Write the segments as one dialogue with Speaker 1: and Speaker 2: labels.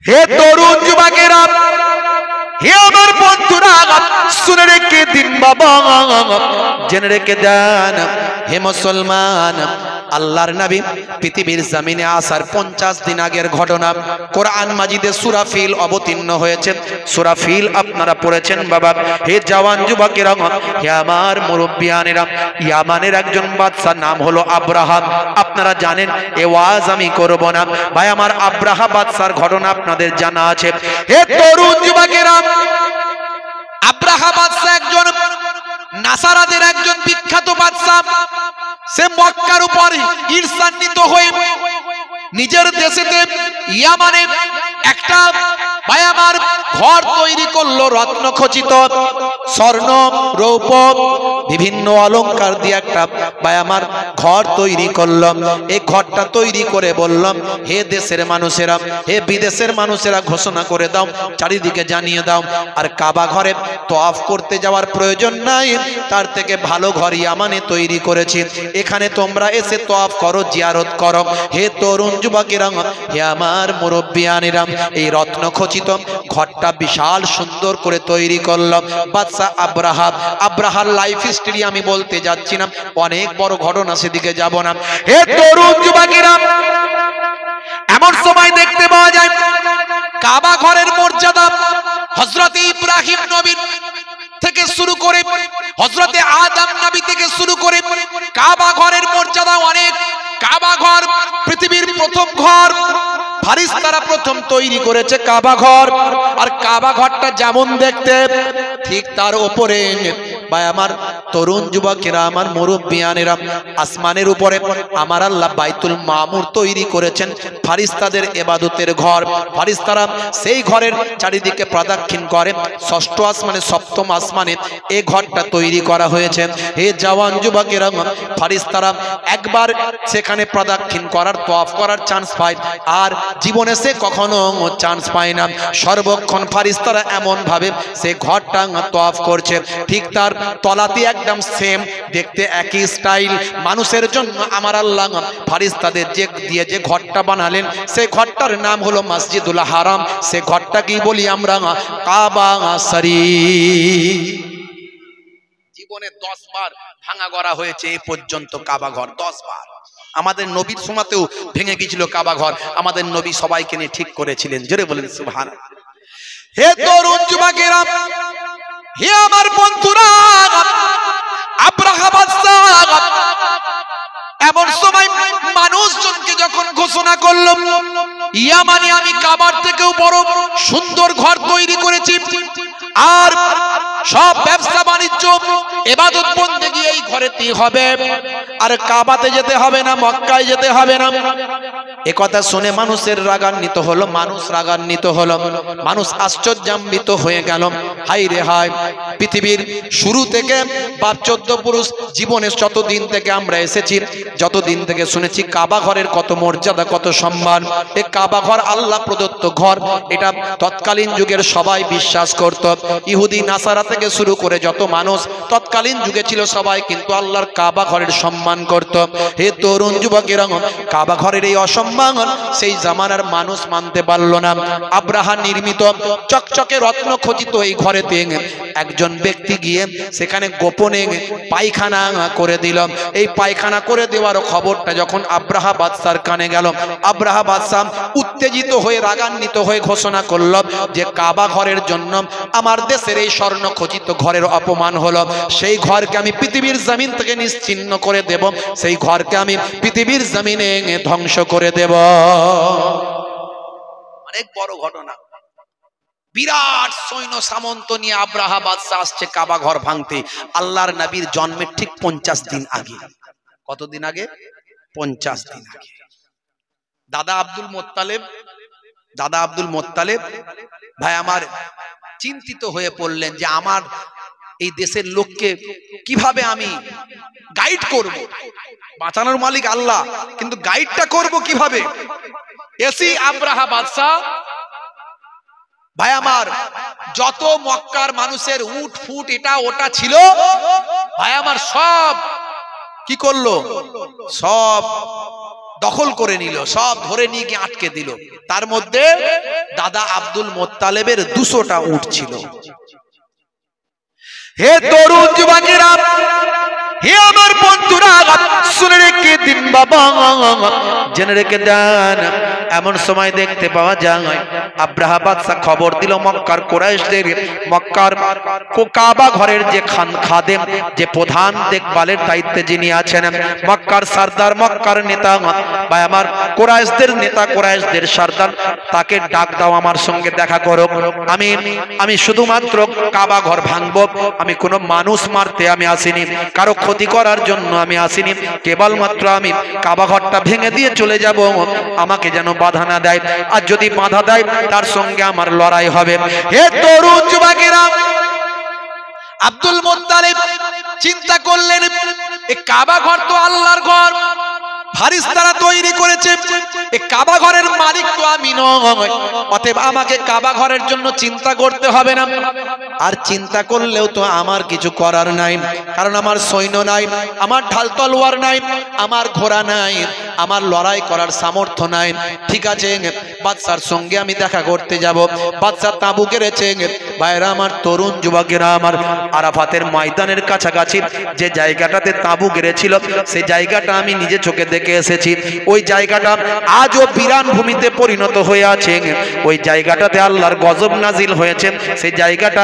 Speaker 1: হে তরুণ যুবকেরা, হে আমার বন্ধুরা, শুনে রেখে দিন বাবা, জেনে রেখে দেন হে মুসলমান, আল্লাহর নবী পৃথিবীর জমিনে আসার 50 দিন আগের ঘটনা কোরআন মাজিদে সূরা ফিল অবতীর্ণ হয়েছে। সূরা ফিল আপনারা পড়েছেন বাবা। হে জওয়ান যুবকেরা, হে আমার মুরব্বিয়ানেরা, ইয়ামানের একজন বাদশা নাম হলো আব্রাহা। আপনারা জানেন, এ ওয়াজ আমি করব না ভাই আমার, আব্রাহা বাদশার ঘটনা আপনাদের জানা আছে। হে তরুণ যুবকেরা, আব্রাহা বাদশা একজন নাসারাদের একজন বিখ্যাত বাদশা। সে মক্কার উপর ঈর্ষান্বিত হয়ে নিজের দেশেতে ইয়ামানে একটা ভাই আমার ঘর তৈরি করলো, রত্ন খচিত স্বর্ণ রৌপ্য বিভিন্ন অলংকার দিয়ে একটা ভাই আমার ঘর তৈরি করলাম। এই ঘরটা তৈরি করে বললাম, হে দেশের মানুষেরা, হে বিদেশের মানুষেরা, ঘোষণা করে দাও, চারিদিকে জানিয়ে দাও, আর কাবা ঘরে তওয়াফ করতে যাওয়ার প্রয়োজন নাই, তার থেকে ভালো ঘর ইয়ামানে তৈরি করেছি, এখানে তোমরা এসে তওয়াফ করো, জিয়ারত করো। হে তরুণ যুবকেরা, হে আমার মুরব্বিয়ানেরা, এই রত্ন খচিত ঘরটা বিশাল সুন্দর করে তৈরি করলাম। বাদশা আব্রাহার লাইফ হিস্টরি আমি বলতে যাচ্ছি না, অনেক বড় ঘটনা, সেদিকে যাব না। হে তরুণ যুবকেরা, এমন সময় দেখতে পাওয়া যায় কাবা ঘরের মর্যাদা হযরত ইব্রাহিম নবী থেকে শুরু করে হযরত আদম নবী থেকে শুরু করে কাবা ঘরের মর্যাদা অনেক। কাবা ঘর পৃথিবীর প্রথম ঘর, ফারিস্তারা প্রথম তৈরি করেছে কাবা ঘর। আর কাবা ঘরটা যেমন দেখতে, ঠিক তার উপরে ভাই আমার তরুণ যুবকেরা, আমার মুরব্বিয়ানেরা, আসমানের উপরে আমার আল্লাহ বাইতুল মামুর তৈরি করেছেন, ফারিস্তাদের ইবাদতের ঘর। ফারিস্তারা সেই ঘরের চারিদিকে প্রদক্ষিণ করে। ষষ্ঠ আসমানে, সপ্তম আসমানে এই ঘরটা তৈরি করা হয়েছে। হে জওয়ান যুবকেরা, ফারিস্তারা একবার সেখানে প্রদক্ষিণ করার, তওয়াফ করার চান্স পায়, আর জীবনে সে কখনো চান্স পায় না। সর্বক্ষণ ফারিস্তারা এমন ভাবে সে ঘরটা তওয়াফ করছে, ঠিক তার তলাতে একদম সেম দেখতে একই স্টাইল। মানুষের জন্য আমার আল্লাহ ফারিস্তাদের যে ঘরটা বানালেন, সেই ঘরটার নাম হলো মসজিদুল হারাম। সে ঘরটা কি বলি আমরা? কাবা শরীফ। জীবনে 10 বার ভাঙা করা হয়েছে এ পর্যন্ত কাবা ঘর, 10 বার। আমাদের নবীর সময়তেও ভেঙে গিয়েছিল কাবা ঘর, আমাদের নবী সবাইকে নিয়ে ঠিক করেছিলেন। জোরে বলেন সুবহানাল্লাহ। হে তরুণ যুবকেরা, হে আমার বন্ধুরা, আব্রাহা বাদশা এমন সময় মানুষজনকে যখন ঘোষণা করলো, ইয়ামানে আমি কাবার থেকেও বড় সুন্দর ঘর তৈরি করেছি, আর সব ব্যবসা বাণিজ্য ইবাদত বন্দেগী এই ঘরেতেই হবে, আর কাবাতে যেতে হবে না, মক্কায় যেতে হবে না। এ কথা শুনে মানুষের রাগান্বিত হলো, মানুষ রাগান্বিত হলো, মানুষ আশ্চর্যান্বিত হয়ে গেল। হাই রে হাই, পৃথিবীর শুরু থেকে বাপ 14 পুরুষ জীবনে যতদিন থেকে আমরা এসেছি, যতদিন থেকে শুনেছি কাবা ঘরের কত মর্যাদা, কত সম্মান। এই কাবা ঘর আল্লাহ প্রদত্ত ঘর, এটা তৎকালীন যুগের সবাই বিশ্বাস করত। ইহুদি নাসারা থেকে শুরু করে যত মানুষ তৎকালীন যুগে ছিল, সবাই কিন্তু আল্লাহর কাবা ঘরের সম্মান করত। হে তরুণ যুবকেরা, কাবা ঘরের এই অসম্মান সেই জামানার মানুষ মানতে পারল না। আব্রাহা নির্মিত চকচকে রত্ন খচিত এই ঘরেতে একজন ব্যক্তি গিয়ে সেখানে গোপনে পায়খানা করে দিল। এই পায়খানা করে দেওয়ার খবরটা যখন আব্রাহা বাদশার কানে গেল, আব্রাহা বাদশা উত্তেজিত হয়ে, রাগান্বিত হয়ে ঘোষণা করল যে কাবা ঘরের জন্য আমার দেশের এই স্বর্ণ খচিত ঘরের অপমান হলো, সেই ঘরকে আমি পৃথিবীর জমিন থেকে নিশ্চিহ্ন করে দেব, সেই ঘরকে আমি পৃথিবীর জমিনে ধ্বংস করে দেব। অনেক বড় ঘটনা। বিরাট সৈন্য সামন্ত নিয়ে আব্রাহা বাদশা আসছে কাবা ঘর ভাঙতে, আল্লাহর নবীর জন্মের ঠিক 50 দিন আগে। কতদিন আগে? 50 দিন আগে। দাদা আব্দুল মোত্তালেব ভাই আমার চিন্তিত হয়ে পড়লেন যে আমার এই দেশের লোককে কিভাবে আমি গাইড করব। বাঁচানোর মালিক আল্লাহ, কিন্তু গাইডটা করব কিভাবে? এসি আব্রাহা বাদশা ভাই আমার যত মক্কার মানুষের উট ফুট এটা ওটা ছিল ভাই আমার, সব কি করলো? সব দখল করে নিল, সব ধরে নিয়ে গিয়ে আটকে দিল। তার মধ্যে দাদা আব্দুল মোত্তালেবের 200টা উট ছিল। হে তরুণ যুবকেরা, হে আমার বন্ধুরা, শুনে রেখে দিন বাবা, জেনে রেখে দেন। এমন সময় দেখতে পাওয়া যায় আব্রাহা বাদশা খবর দিল মক্কার কুরাইশদের, মক্কার কাবা ঘরের যে খাদেম, যে প্রধান দেখভালের দায়িত্বে যিনি আছেন, মক্কার সরদার, মক্কার নেতা বা আমার কুরাইশদের নেতা, কুরাইশদের সরদার, তাকে ডাক দাও, আমার সঙ্গে দেখা করো। আমি শুধুমাত্র কাবা ঘর ভাঙবো, আমি কোনো মানুষ মারতে আমি আসিনি, কারো ক্ষতি করার জন্য আমি আসিনি, কেবলমাত্র আমি কাবা ঘরটা ভেঙে দিয়ে চলে যাব, আমাকে যেন বাধা না দেয়, আর যদি বাধা দেয় তার সঙ্গে আমার লড়াই হবে। হে তরুণ যুবকেরা, আব্দুল মুত্তালিব চিন্তা করলেন, এই কাবা ঘর তো আল্লাহর ঘর, ফারিস্তারা তৈরি করেছে, এই কাবা ঘরের মালিক তো আমি নই, অতএব আমাকে কাবা ঘরের জন্য চিন্তা করতে হবে না। আর চিন্তা করলেও তো আমার কিছু করার নাই, কারণ আমার সৈন্য নাই, আমার ঢাল তলোয়ার নাই, আমার ঘোড়া নাই, আমার লড়াই করার সামর্থ্য নাই। ঠিক আছে, বাদশার সঙ্গে আমি দেখা করতে যাব। বাদশা তাঁবু গেড়েছে। ভাইরা আমার, তরুণ যুবকেরা আমার, আরাফাতের ময়দানের কাছাকাছি যে জায়গাটাতে তাঁবু গেড়েছিল, সেই জায়গাটা আমি নিজে চোখে দেখে এসেছি। ওই জায়গাটা আজও বিরান ভূমিতে পরিণত হয়ে আছে। ওই জায়গাটাতে আল্লাহর গজব নাজিল হয়েছে। সেই জায়গাটা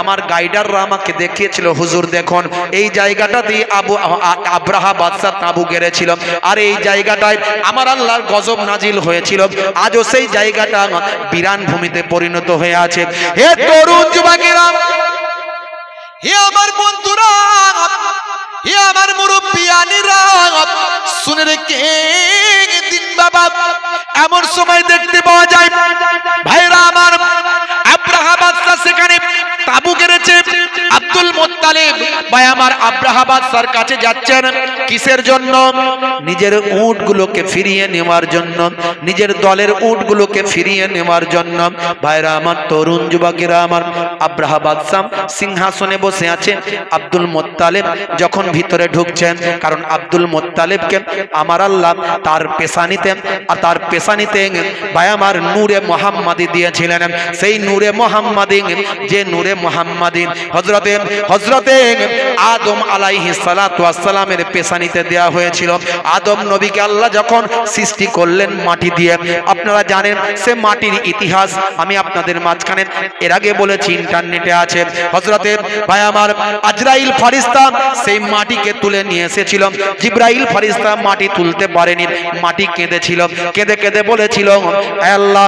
Speaker 1: আমার গাইডাররা আমাকে দেখিয়েছিল, হুজুর দেখুন, এই জায়গাটাতে আব্রাহা বাদশা তাঁবু গেড়েছিল, আর এই জায়গাটায় আমার আল্লাহর গজব নাজিল হয়েছিল। আজও সেই জায়গাটা বিরান ভূমিতে পরিণত হয়ে আছে। হে তরুণ যুবকেরা, হে আমার বন্ধুরা, হে আমার মুরব্বিয়ানিরা, শুনে রেখে দিন বাবা। এমন সময় দেখতে পাওয়া যায় ভাইরা আমার, আব্রাহা বাদশা সেখানে তাঁবু গেড়েছে। আব্দুল মুত্তালিব ভাই আমার আব্রাহা বাদশার কাছে যাচ্ছেন, কিসের জন্য? নিজের উটগুলোকে ফিরিয়ে নেওয়ার জন্য, নিজের দলের উটগুলোকে ফিরিয়ে নেওয়ার জন্য। ভাইরা আমার, তরুণ যুবকেরা আমার, আব্রাহা বাদশা সিংহাসনে বসে আছে। আব্দুল মুত্তালিব যখন ভিতরে ঢুকছেন, কারণ আব্দুল মুত্তালিবকে আমার আল্লাহ তার পেশানিতে ভাই আমার নূরে মুহাম্মাদি দিয়েছিলেন। সেই নূরে মুহাম্মাদি, যে নূরে মুহাম্মাদি হযরতে আদম আলাইহিস সালাতু ওয়াস সালামের পেশানিতে দেয়া হয়েছিল। আদম নবীকে আল্লাহ যখন সৃষ্টি করলেন মাটি দিয়ে, আপনারা জানেন সে মাটির ইতিহাস আমি আপনাদের মাঝখানে এর আগে বলেছি, ইন্টারনেটে আছে। হযরতে ভাই আমার আজরাইল ফেরেশতা সেই মাটিকে তুলে নিয়ে এসেছিল। জিবরাইল ফেরেশতা মাটি তুলতে পারেনি, মাটি কেঁদেছিল, কেঁদে কেঁদে বলেছিল, হে আল্লাহ,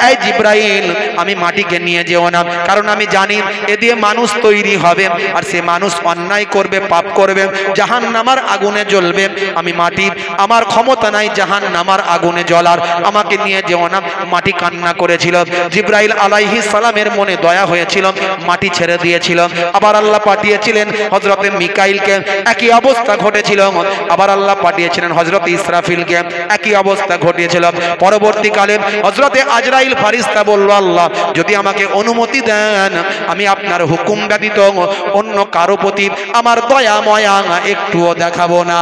Speaker 1: এই জিবরাইল, আমি মাটিকে নিয়ে যেও না, কারণ আমি জানি এ দিয়ে মানুষ তৈরি হবে, আর সে মানুষ অন্যায় করবে, পাপ করবে, জাহান্নামের আগুনে জ্বলবে। আমি মাটি, আমার ক্ষমতা নাই জাহান্নামের আগুনে জ্বলার, আমাকে নিয়ে যেও না। মাটি কান্না করেছিল। জিবরাইল আলাইহিস সালামের মনে দয়া হয়েছিল, মাটি ছেড়ে দিয়েছিল। আবার আল্লাহ পাঠিয়েছিলেন হযরতে মিকাইলকে, একই অবস্থা ঘটেছিল। আবার আল্লাহ পাঠিয়েছিলেন হযরতে ইসরাফিলকে, একই অবস্থা ঘটিয়েছিল। পরবর্তীকালে হযরতে আজরাইল ফেরেশতা বলল, আল্লাহ যদি আমাকে অনুমতি দেন, আমি আপনার হুকুম ব্যতীত অন্য কারো প্রতি আমার দয়া ময়া একটুও দেখাবো না।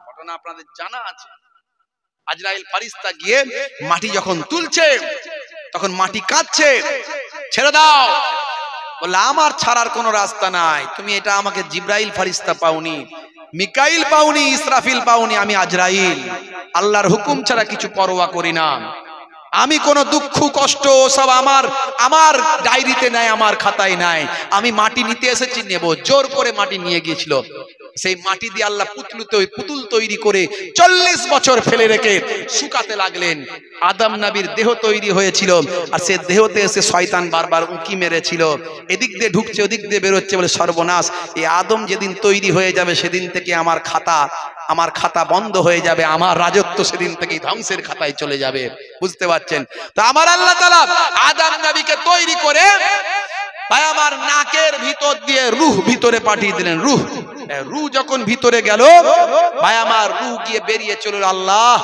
Speaker 1: ঘটনা আপনাদের জানা আছে। আজরাইল ফেরেশতা গিয়ে মাটি যখন তুলছে, তখন মাটি কাঁদছে, ছেড়ে দাও। বললে, আমার ছাড়ার কোনো রাস্তা নাই, তুমি এটা আমাকে জিবরাইল ফেরেশতা পাওনি, মিকাইল পাওনি, ইসরাফিল পাওনি, আমি আজরাইল। আল্লাহর হুকুম ছাড়া কিছু পরোয়া করি না। আমি কোনো দুঃখ কষ্ট সব আমার ডায়েরিতে নাই, আমার খাতায় নাই। আমি মাটি নিতে এসেছি, নেব। জোর করে মাটি নিয়ে গিয়েছিল। সেই মাটি দিয়ে আল্লাহ পুতুল তৈরি করে 40 বছর ফেলে রেখে শুকাতে লাগলেন। আদম নবীর দেহ তৈরি হয়েছিল, আর সে দেহতে এসে শয়তান বারবার উঁকি মেরেছিল, এদিক দিয়ে ঢুকছে ওদিক দিয়ে বেরোচ্ছে, বলে সর্বনাশ, এই আদম যেদিন তৈরি হয়ে যাবে সেদিন থেকে আমার খাতা বন্ধ হয়ে যাবে, আমার রাজত্ব সেদিন থেকেই ধ্বংসের খাতায় চলে যাবে। বুঝতে পারছেন? তো আমার আল্লাহ তাআলা আদম নবীকে তৈরি করে ভাই আমার নাকের ভিতর দিয়ে রূহ ভিতরে পাঠিয়ে দিলেন। রূহ যখন ভিতরে গেল, ভাই আমার রূহ গিয়ে বেরিয়ে চলে। আল্লাহ,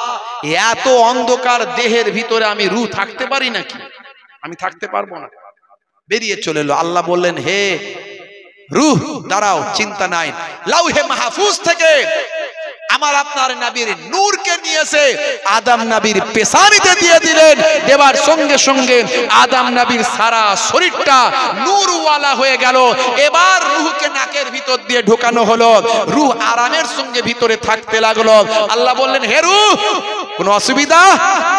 Speaker 1: এত অন্ধকার দেহের ভিতরে আমি রূহ থাকতে পারি নাকি? আমি থাকতে পারবো না। বেরিয়ে চলে এলো। আল্লাহ বললেন, হে রূহ দাঁড়াও, চিন্তা নাই। লাউহে মাহফুজ থেকে আমার আপনার নবীর নূরকে নিয়ে এসে আদম নবীর পেশানিতে দিয়ে দিলেন। এবার সঙ্গে সঙ্গে আদম নবীর সারা শরীরটা নূরওয়ালা হয়ে গেল। এবার রূহকে নাকের ভিতর দিয়ে ঢোকানো হলো, রূহ আরামের সঙ্গে ভিতরে থাকতে লাগলো। আল্লাহ বললেন, হে রূহ কোনো অসুবিধা?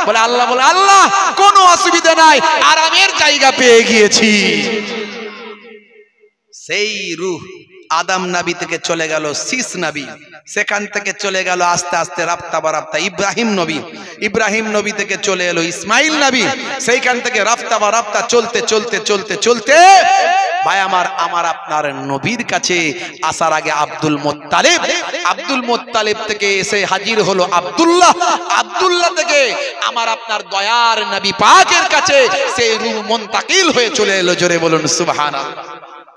Speaker 1: বলে আল্লাহ বলে, আল্লাহ কোনো অসুবিধা নাই, আরামের জায়গা পেয়ে গিয়েছি। সেই রূহ আদম নবী থেকে চলে গেল শীষ নবী, সেখান থেকে চলে গেল আস্তে আস্তে রাফতা বারাফতা ইব্রাহিম নবী, ইব্রাহিম নবী থেকে চলে এলো ইসমাইল নবী, সেইখান থেকে রাফতা বারাফতা চলতে চলতে চলতে চলতে ভাই আমার আপনার নবীর কাছে আসার আগে আব্দুল মুত্তালিব, আব্দুল মুত্তালিব থেকে এসে হাজির হলো আব্দুল্লাহ, আব্দুল্লাহ থেকে আমার আপনার দয়ার নবী পাকের কাছে সেই রূহ মুনতাকিল হয়ে চলে এলো। জোরে বলুন সুবহানাল্লাহ।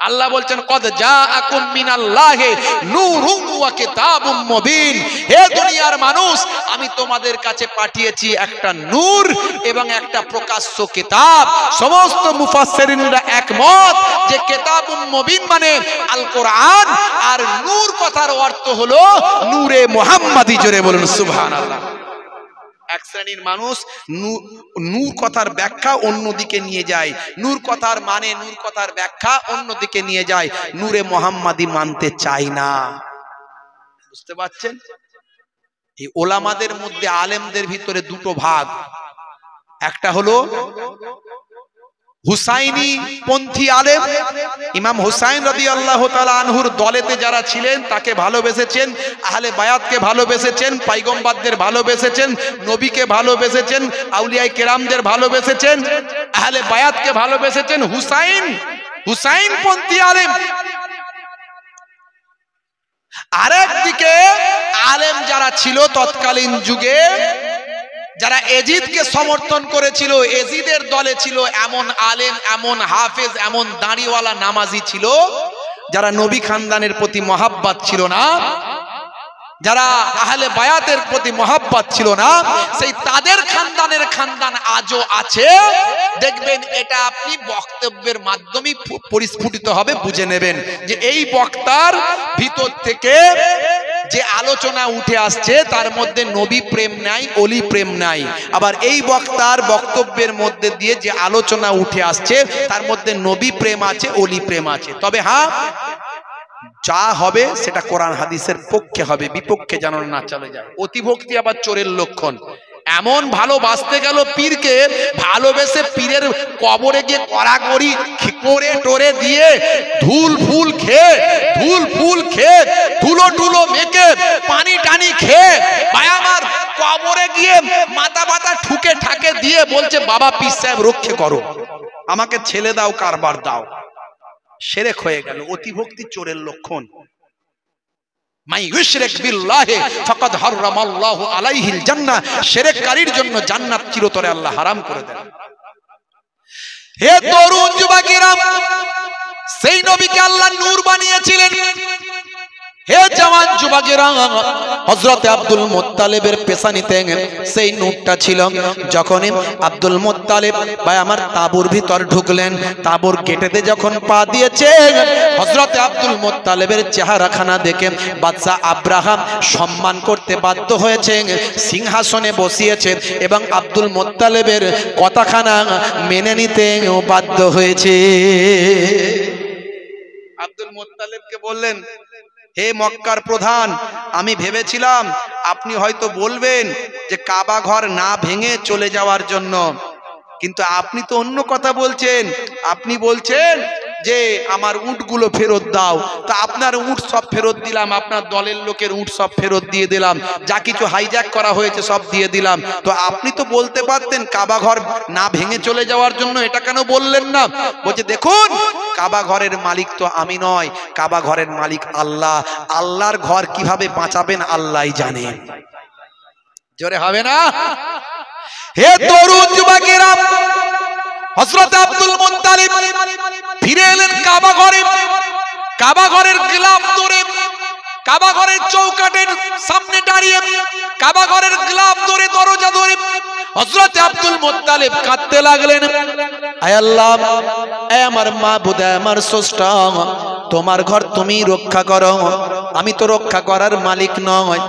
Speaker 1: আল্লাহ বলছেন, কদ জাআকুম মিনাল্লাহি নূরুন ওয়া কিতাবুম মুবিন। হে দুনিয়ার মানুষ, আমি তোমাদের কাছে পাঠিয়েছি একটা নূর এবং একটা প্রকাশ্য কিতাব। সমস্ত মুফাসসিরিনরা একমত যে কিতাবুম মুবিন মানে আল কোরআন, আর নূর কথার অর্থ হলো নূরে মুহাম্মাদি। জোরে বলুন সুবহানাল্লাহ। এক শ্রেণীর মানুষ নূর কথার ব্যাখ্যা অন্যদিকে নিয়ে যায়, নূর কথার মানে নূর কথার ব্যাখ্যা অন্যদিকে নিয়ে যায়, নূরে মুহাম্মাদি মানতে চায় না। বুঝতে পারছেন? এই ওলামাদের মধ্যে আলেমদের ভিতরে দুটো ভাগ, একটা হলো হুসাইনি পন্থী আলেম, ইমাম হুসাইন রাদিয়াল্লাহু তাআলা আনহুর দলেতে যারা ছিলেন তাকে ভালোবেসেছেন, আহলে বায়াতকে ভালোবেসেছেন, পয়গম্বরদের ভালোবেসেছেন, নবীকে ভালোবেসেছেন, আউলিয়ায়ে কেরামদের ভালোবেসেছেন, আহলে বায়াতকে ভালোবেসেছেন। হুসাইন পন্থী আলেম। আরেকদিকে আলেম যারা ছিল তৎকালীন যুগে, যারা এজিদকে সমর্থন করেছিল, এজিদের দলে ছিল এমন আলেম, এমন হাফেজ, এমন দাড়িওয়ালা নামাজি ছিল যারা নবী খানদানের প্রতি মহাব্বত ছিল না, যারা আহলে বায়াতের প্রতি মহাব্বত ছিল না, সেই তাদের খানদানের খানদান আজও আছে। দেখবেন এটা আপনি বক্তব্যের মাধ্যমে পরিস্ফুটিত হবে, বুঝে নেবেন যে এই বক্তার ভিতর থেকে যে আলোচনা উঠে আসছে তার মধ্যে নবী প্রেম নাই, অলি প্রেম নাই। আবার এই বক্তার বক্তব্যের মধ্যে দিয়ে যে আলোচনা উঠে আসছে তার মধ্যে নবী প্রেম আছে, অলি প্রেম আছে। তবে হ্যাঁ, যা হবে সেটা কোরআন হাদিসের পক্ষে হবে, বিপক্ষে যেন না চলে যায়। অতিভক্তি আবার চোরের লক্ষণ। এমন ভালোবাসতে গেল পীরকে, ভালোবেসে পীরের কবরে গিয়ে কড়াকড়ি করে টোরে দিয়ে ধুল ফুল খেয়ে ধুলো টুলো মেখে পানি টানি খেয়ে ভাই আমার কবরে গিয়ে মাথা পাতা ঠুকে ঠাকে দিয়ে বলছে, বাবা পীর সাহেব রক্ষে করো, আমাকে ছেলে দাও, কারবার দাও। শিরক হয়ে গেল। অতিভক্তি চোরের লক্ষণ। মাই ইউশরিক বিল্লাহি ফাকাদ হারামাল্লাহু আলাইহিল জান্নাহ। শিরককারীর জন্য জান্নাত চিরতরে আল্লাহ হারাম করে দেন। হে তরুণ যুবকেরা, সেই নবীকে আল্লাহ নূর বানিয়েছিলেন। হে জওয়ান যুবকেরা, হযরত আব্দুল মুত্তালিবের পেছানিতে সেই নূরটা ছিল। যখনই আব্দুল মুত্তালিব ভাই আমার তাঁবুর ভিতর ঢুকলেন, তাঁবুর গেটেতে যখন পা দিয়েছে, হযরত আব্দুল মুত্তালিবের চেহারাখানা দেখে বাদশা আব্রাহাম সম্মান করতে বাধ্য হয়েছে, সিংহাসনে বসিয়েছে এবং আব্দুল মুত্তালিবের কথাখানা মেনে নিতে বাধ্য হয়েছে। আব্দুল মুত্তালিবকে বললেন, হে মক্কার প্রধান, আমি ভেবেছিলাম আপনি হয়তো বলবেন যে কাবা ঘর না ভেঙে চলে যাওয়ার জন্য, কিন্তু আপনি তো অন্য কথা বলছেন। আপনি বলছেন যে আমার উটগুলো ফেরত দাও। তা আপনার উট সব ফেরত দিলাম, আপনার দলের লোকের উট সব ফেরত দিয়ে দিলাম, যা কিছু হাইজ্যাক করা হয়েছে সব দিয়ে দিলাম। তো আপনি তো বলতে পারতেন কাবা ঘর না ভেঙে চলে যাওয়ার জন্য, এটা কেন বললেন না? বলছে, দেখুন কাবা ঘরের মালিক তো আমি নয়, কাবা ঘরের মালিক আল্লাহ। আল্লাহর ঘর কিভাবে বাঁচাবেন আল্লাহই জানে। জোরে হবে না? হে তরুণ যুবকেরা, হযরত আব্দুল মুত্তালিব ফিরে এলেন কাবা ঘরে। কাবা ঘরের গিলাফ ধরে, কাবা ঘরের চৌকাঠের সামনে দাঁড়িয়ে, কাবা ঘরের গিলাফ ধরে, দরজা ধরে হযরত আব্দুল মুত্তালিব কাঁদতে লাগলেন, আয় আল্লাহ, এ আমার মাবুদ, আমার স্রষ্টা, তোমার ঘর তুমি রক্ষা করো, আমি তো রক্ষা করার মালিক নয়।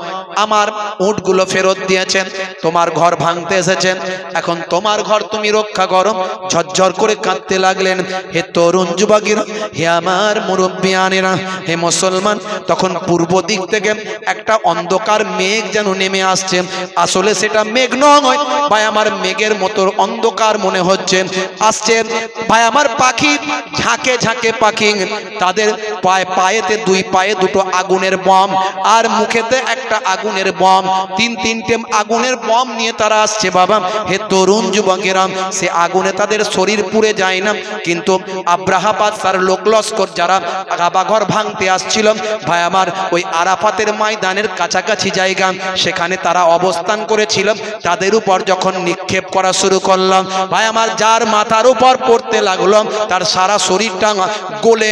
Speaker 1: আমার উটগুলো ফেরত দিয়েছেন, তোমার ঘর ভাঙতে এসেছেন, এখন তোমার ঘর তুমি রক্ষা করো। ঝরঝর করে কাঁদতে লাগলেন। হে তরুণ যুবকেরা, হে আমার মুরব্বিয়ানেরা, হে মুসলমান, তখন পূর্ব দিক থেকে একটা অন্ধকার মেঘ যেন নেমে আসছে। আসলে সেটা মেঘ নয় ভাই আমার, মেঘের মতো অন্ধকার মনে হচ্ছে আসছে ভাই আমার। পাখি ঝাঁকে ঝাঁকে পাখি, তাদের পায়েতে দুই পায়ে দুটো আগুনের বম, আর মুখেতে একটা আগুনের বম, তিনটে আগুনের বম নিয়ে তারা আসছে বাবা। হে তরুণ যুবকেরা, সে আগুনে তাদের শরীর পুড়ে যায় না, কিন্তু আব্রাহা বাদশার লোক লস্কর যারা কাবা ঘর ভাঙতে আসছিল ভাই আমার, ওই আরাফাতের ময়দানের কাছাকাছি জায়গা, সেখানে তারা অবস্থান করেছিল। তাদের উপর যখন নিক্ষেপ করা শুরু করলাম ভাই আমার, যার মাথার উপর পড়তে লাগলো তার সারা শরীরটা গলে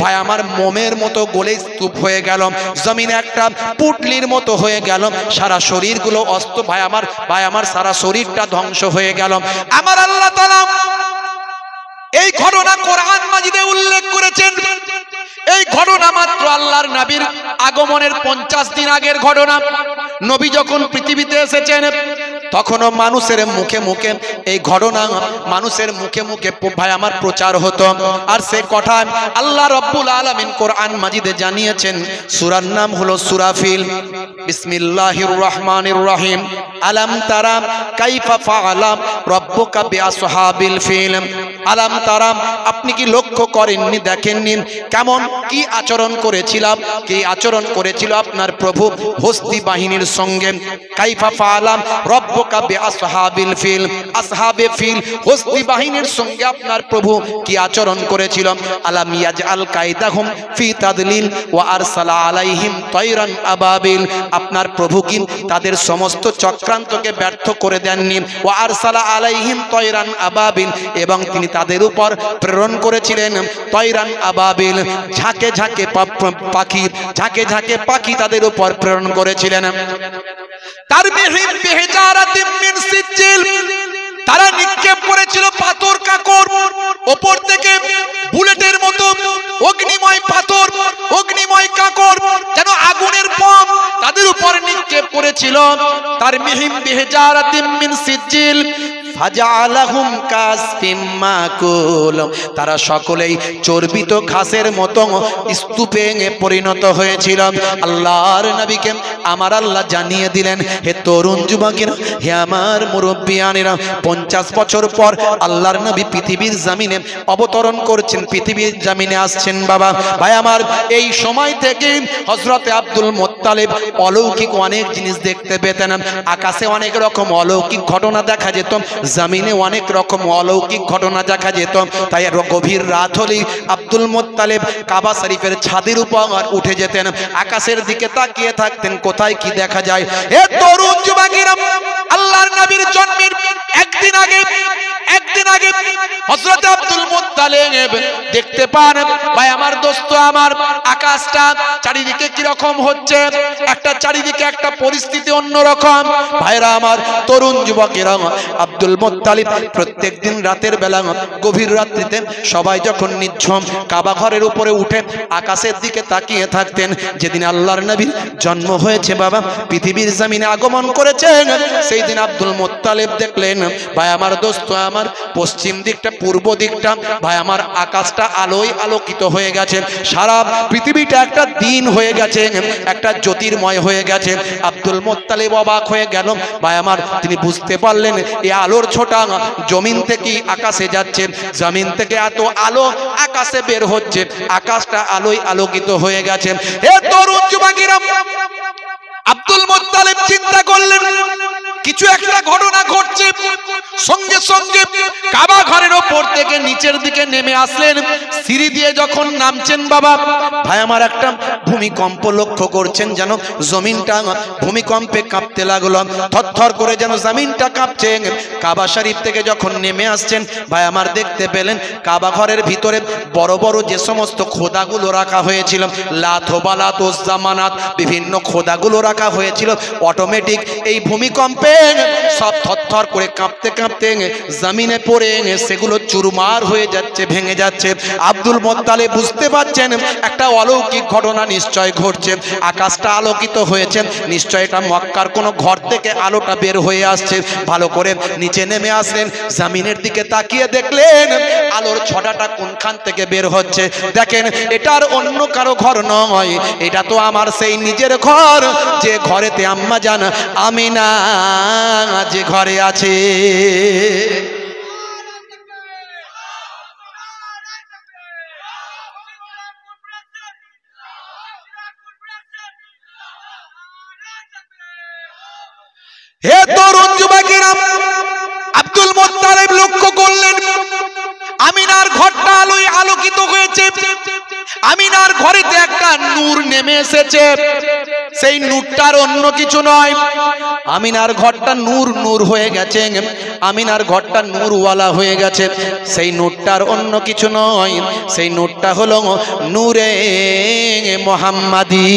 Speaker 1: ভাই আমার মোমের মতো গলে স্তূপ হয়ে গেল, জমিনে একটা পুটলির মতো হয়ে গেল, সারা শরীরগুলো অস্ত ভাই আমার সারা শরীরটা ধ্বংস হয়ে গেল। আমার আল্লাহ তাআলা এই ঘটনা কোরআন মাজিদে উল্লেখ করেছেন। এই ঘটনা মাত্র আল্লাহর নবীর আগমনের 50 দিন আগের ঘটনা। নবী যখন পৃথিবীতে এসেছেন তখনও মানুষের মুখে মুখে এই ঘটনা, মানুষের মুখে মুখে ভাই আমার প্রচার হতো। আর সে কথা আল্লাহ রাব্বুল আলামিন কোরআন মাজিদে জানিয়েছেন। সূরার নাম হলো সূরা ফিল। বিসমিল্লাহির রহমানির রহিম। আলাম তারা কাইফা ফাআলা রাব্বুকা বিআসহাবিল ফিল। আলাম তারা, আপনি কি লক্ষ্য করেননি, দেখেননি কেমন কি আচরণ করেছিলাম, কি আচরণ করেছিল আপনার প্রভু হস্তি বাহিনীর সঙ্গে। কাইফা ফাআলা রাব্বুকা বিআসহাবিল ফিল, আসহাবে ফিল হস্তি বাহিনীর সঙ্গে আপনার প্রভু কি আচরণ করেছিল। আলাম ইয়াজআল কায়দাহুম ফি তাদলিল ওয়া আরসালা আলাইহিম তায়রান আবাবিল। আপনার প্রভু কি তাদের সমস্ত চক্রান্তকে ব্যর্থ করে দেননি। ওয়া আরসালা আলাইহিম তায়রান আবাবিল, এবং তিনি তাদের উপর প্রেরণ করেছিলেন তায়রান আবাবিল, ঝাঁকে ঝাঁকে পাখি, ঝাঁকে ঝাঁকে পাখি তাদের উপর প্রেরণ করেছিলেন। তারবিহিম বিহিজারাতিম মিন সিজিল, তারা নিক্ষেপ করেছিল পাথর কাকর, উপর থেকে বুলেটের মতো অগ্নিময় পাথর, অগ্নিময় কাকর, যেন আগুনের বম তাদের উপর নিক্ষেপ করেছিল। তারবিহিম বিহিজারাতিম মিন সিজিল ফাজআলাহুম কাসফিম মাকুল, তারা সকলেই চর্বিত ঘাসের মতো স্তূপে পরিণত হয়েছিল। আল্লাহর নবীকে আমার আল্লাহ জানিয়ে দিলেন, হে তরুণ যুবকেরা, হে আমার মুরব্বিয়ানেরা, 50 বছর পর আল্লাহর নবী পৃথিবীর জমিনে অবতরণ করছেন, পৃথিবীর জমিনে আসছেন বাবা। ভাই আমার, এই সময় থেকে হযরতে আব্দুল মুত্তালিব অলৌকিক অনেক জিনিস দেখতে পেতেন। আকাশে অনেক রকম অলৌকিক ঘটনা দেখা যেত, জমিনে অনেক রকম অলৌকিক ঘটনা দেখা যেত। তাই গভীর রাত হলেই আব্দুল মুত্তালিব কাবা শরীফের ছাদের উপর উঠে যেতেন, আকাশের দিকে তাকিয়ে থাকতেন কোথায় কি দেখা যায়। এ তরুণ যুবকেরা, আল্লাহর নবীর জন্মের একদিন আগে হযরত আব্দুল মুত্তালিব দেখতে পান, ভাই আমার দোস্ত আমার, আকাশটা চারিদিকে কি রকম হচ্ছে, একটা চারিদিকে একটা পরিস্থিতি অন্যরকম। ভাইরা আমার, তরুণ যুবকেরা, আব্দুল মুত্তালিব প্রত্যেকদিন রাতের বেলা গভীর রাত্রিতে সবাই যখন নিঝুম কাবা ঘরের উপরে উঠে আকাশের দিকে তাকিয়ে থাকতেন। যেদিন আল্লাহর নবীর জন্ম হয়েছে বাবা, পৃথিবীর জমিনে আগমন করেছেন, সেই দিন আব্দুল মুত্তালিব দেখলেন, ভাই আমার দোস্ত আমার, পশ্চিম দিকটা পূর্ব দিকটা ভাই আমার আকাশটা আলোয় আলোকিত হয়ে গেছে, সারা পৃথিবীটা একটা দিন হয়ে গেছে, একটা জ্যোতির্ময় হয়ে গেছে। আব্দুল মুত্তালিব অবাক হয়ে গেল ভাই আমার, তিনি বুঝতে পারলেন এই আলোর ছোটা জমিন থেকে আকাশে যাচ্ছে, জমিন থেকে এত আলো আকাশে বের হচ্ছে, আকাশটা আলোয় আলোকিত হয়ে গেছে। এ তরুণ যুবকেরা, আব্দুল মুত্তালিব চিন্তা করলেন কিছু একটা ঘটনা ঘটছে। সঙ্গে সঙ্গে কাবা ঘরের ওপর থেকে নিচের দিকে নেমে আসলেন, সিঁড়ি দিয়ে যখন নামছেন বাবা, ভাই আমার একটা ভূমিকম্প লক্ষ্য করছেন, যেন জমিনটা ভূমিকম্পে কাঁপতে লাগলো, থরথর করে যেন জমিনটা কাঁপছে। কাবা শরীফ থেকে যখন নেমে আসছেন ভাই আমার, দেখতে পেলেন কাবা ঘরের ভিতরে বড় বড় যে সমস্ত খোদাগুলো রাখা হয়েছিল, লাত ও বালাত ও জামানাত, বিভিন্ন খোদাগুলো রাখা হয়েছিল অটোমেটিক এই ভূমিকম্পে সব থরথর করে কাঁপতে কাঁপতে জমিনে পড়ে সেগুলো চুরমার হয়ে যাচ্ছে, ভেঙে যাচ্ছে। আব্দুল মুত্তালিব বুঝতে পারছেন একটা অলৌকিক ঘটনা নিশ্চয় ঘটছে, আকাশটা আলোকিত হয়েছে, নিশ্চয় এটা মক্কার কোনো ঘর থেকে আলোটা বের হয়ে আসছে। ভালো করে নিচে নেমে আসলেন, জমিনের দিকে তাকিয়ে দেখলেন আলোর ছটাটা কোনখান থেকে বের হচ্ছে। দেখেন এটার অন্য কারো ঘর নয়, এটা তো আমার সেই নিজের ঘর, যে ঘরেতে আম্মা জান আমিনা যে ঘরে আছে। হে তরুণ যুবকেরা, আব্দুল মুত্তালিব লক্ষ্য করলেন আমিনার ঘরটা আলোয় আলোকিত হয়েছে। আমিনার ঘরেতে একটা নূর নেমে এসেছে, সেই নূরটার অন্য কিছু নয়। আমিনার ঘরটা নূর নূর হয়ে গেছে, আমিনার ঘরটা নূরওয়ালা হয়ে গেছে। সেই নূরটার অন্য কিছু নয়, সেই নূরটা হলো নূরে মুহাম্মাদি।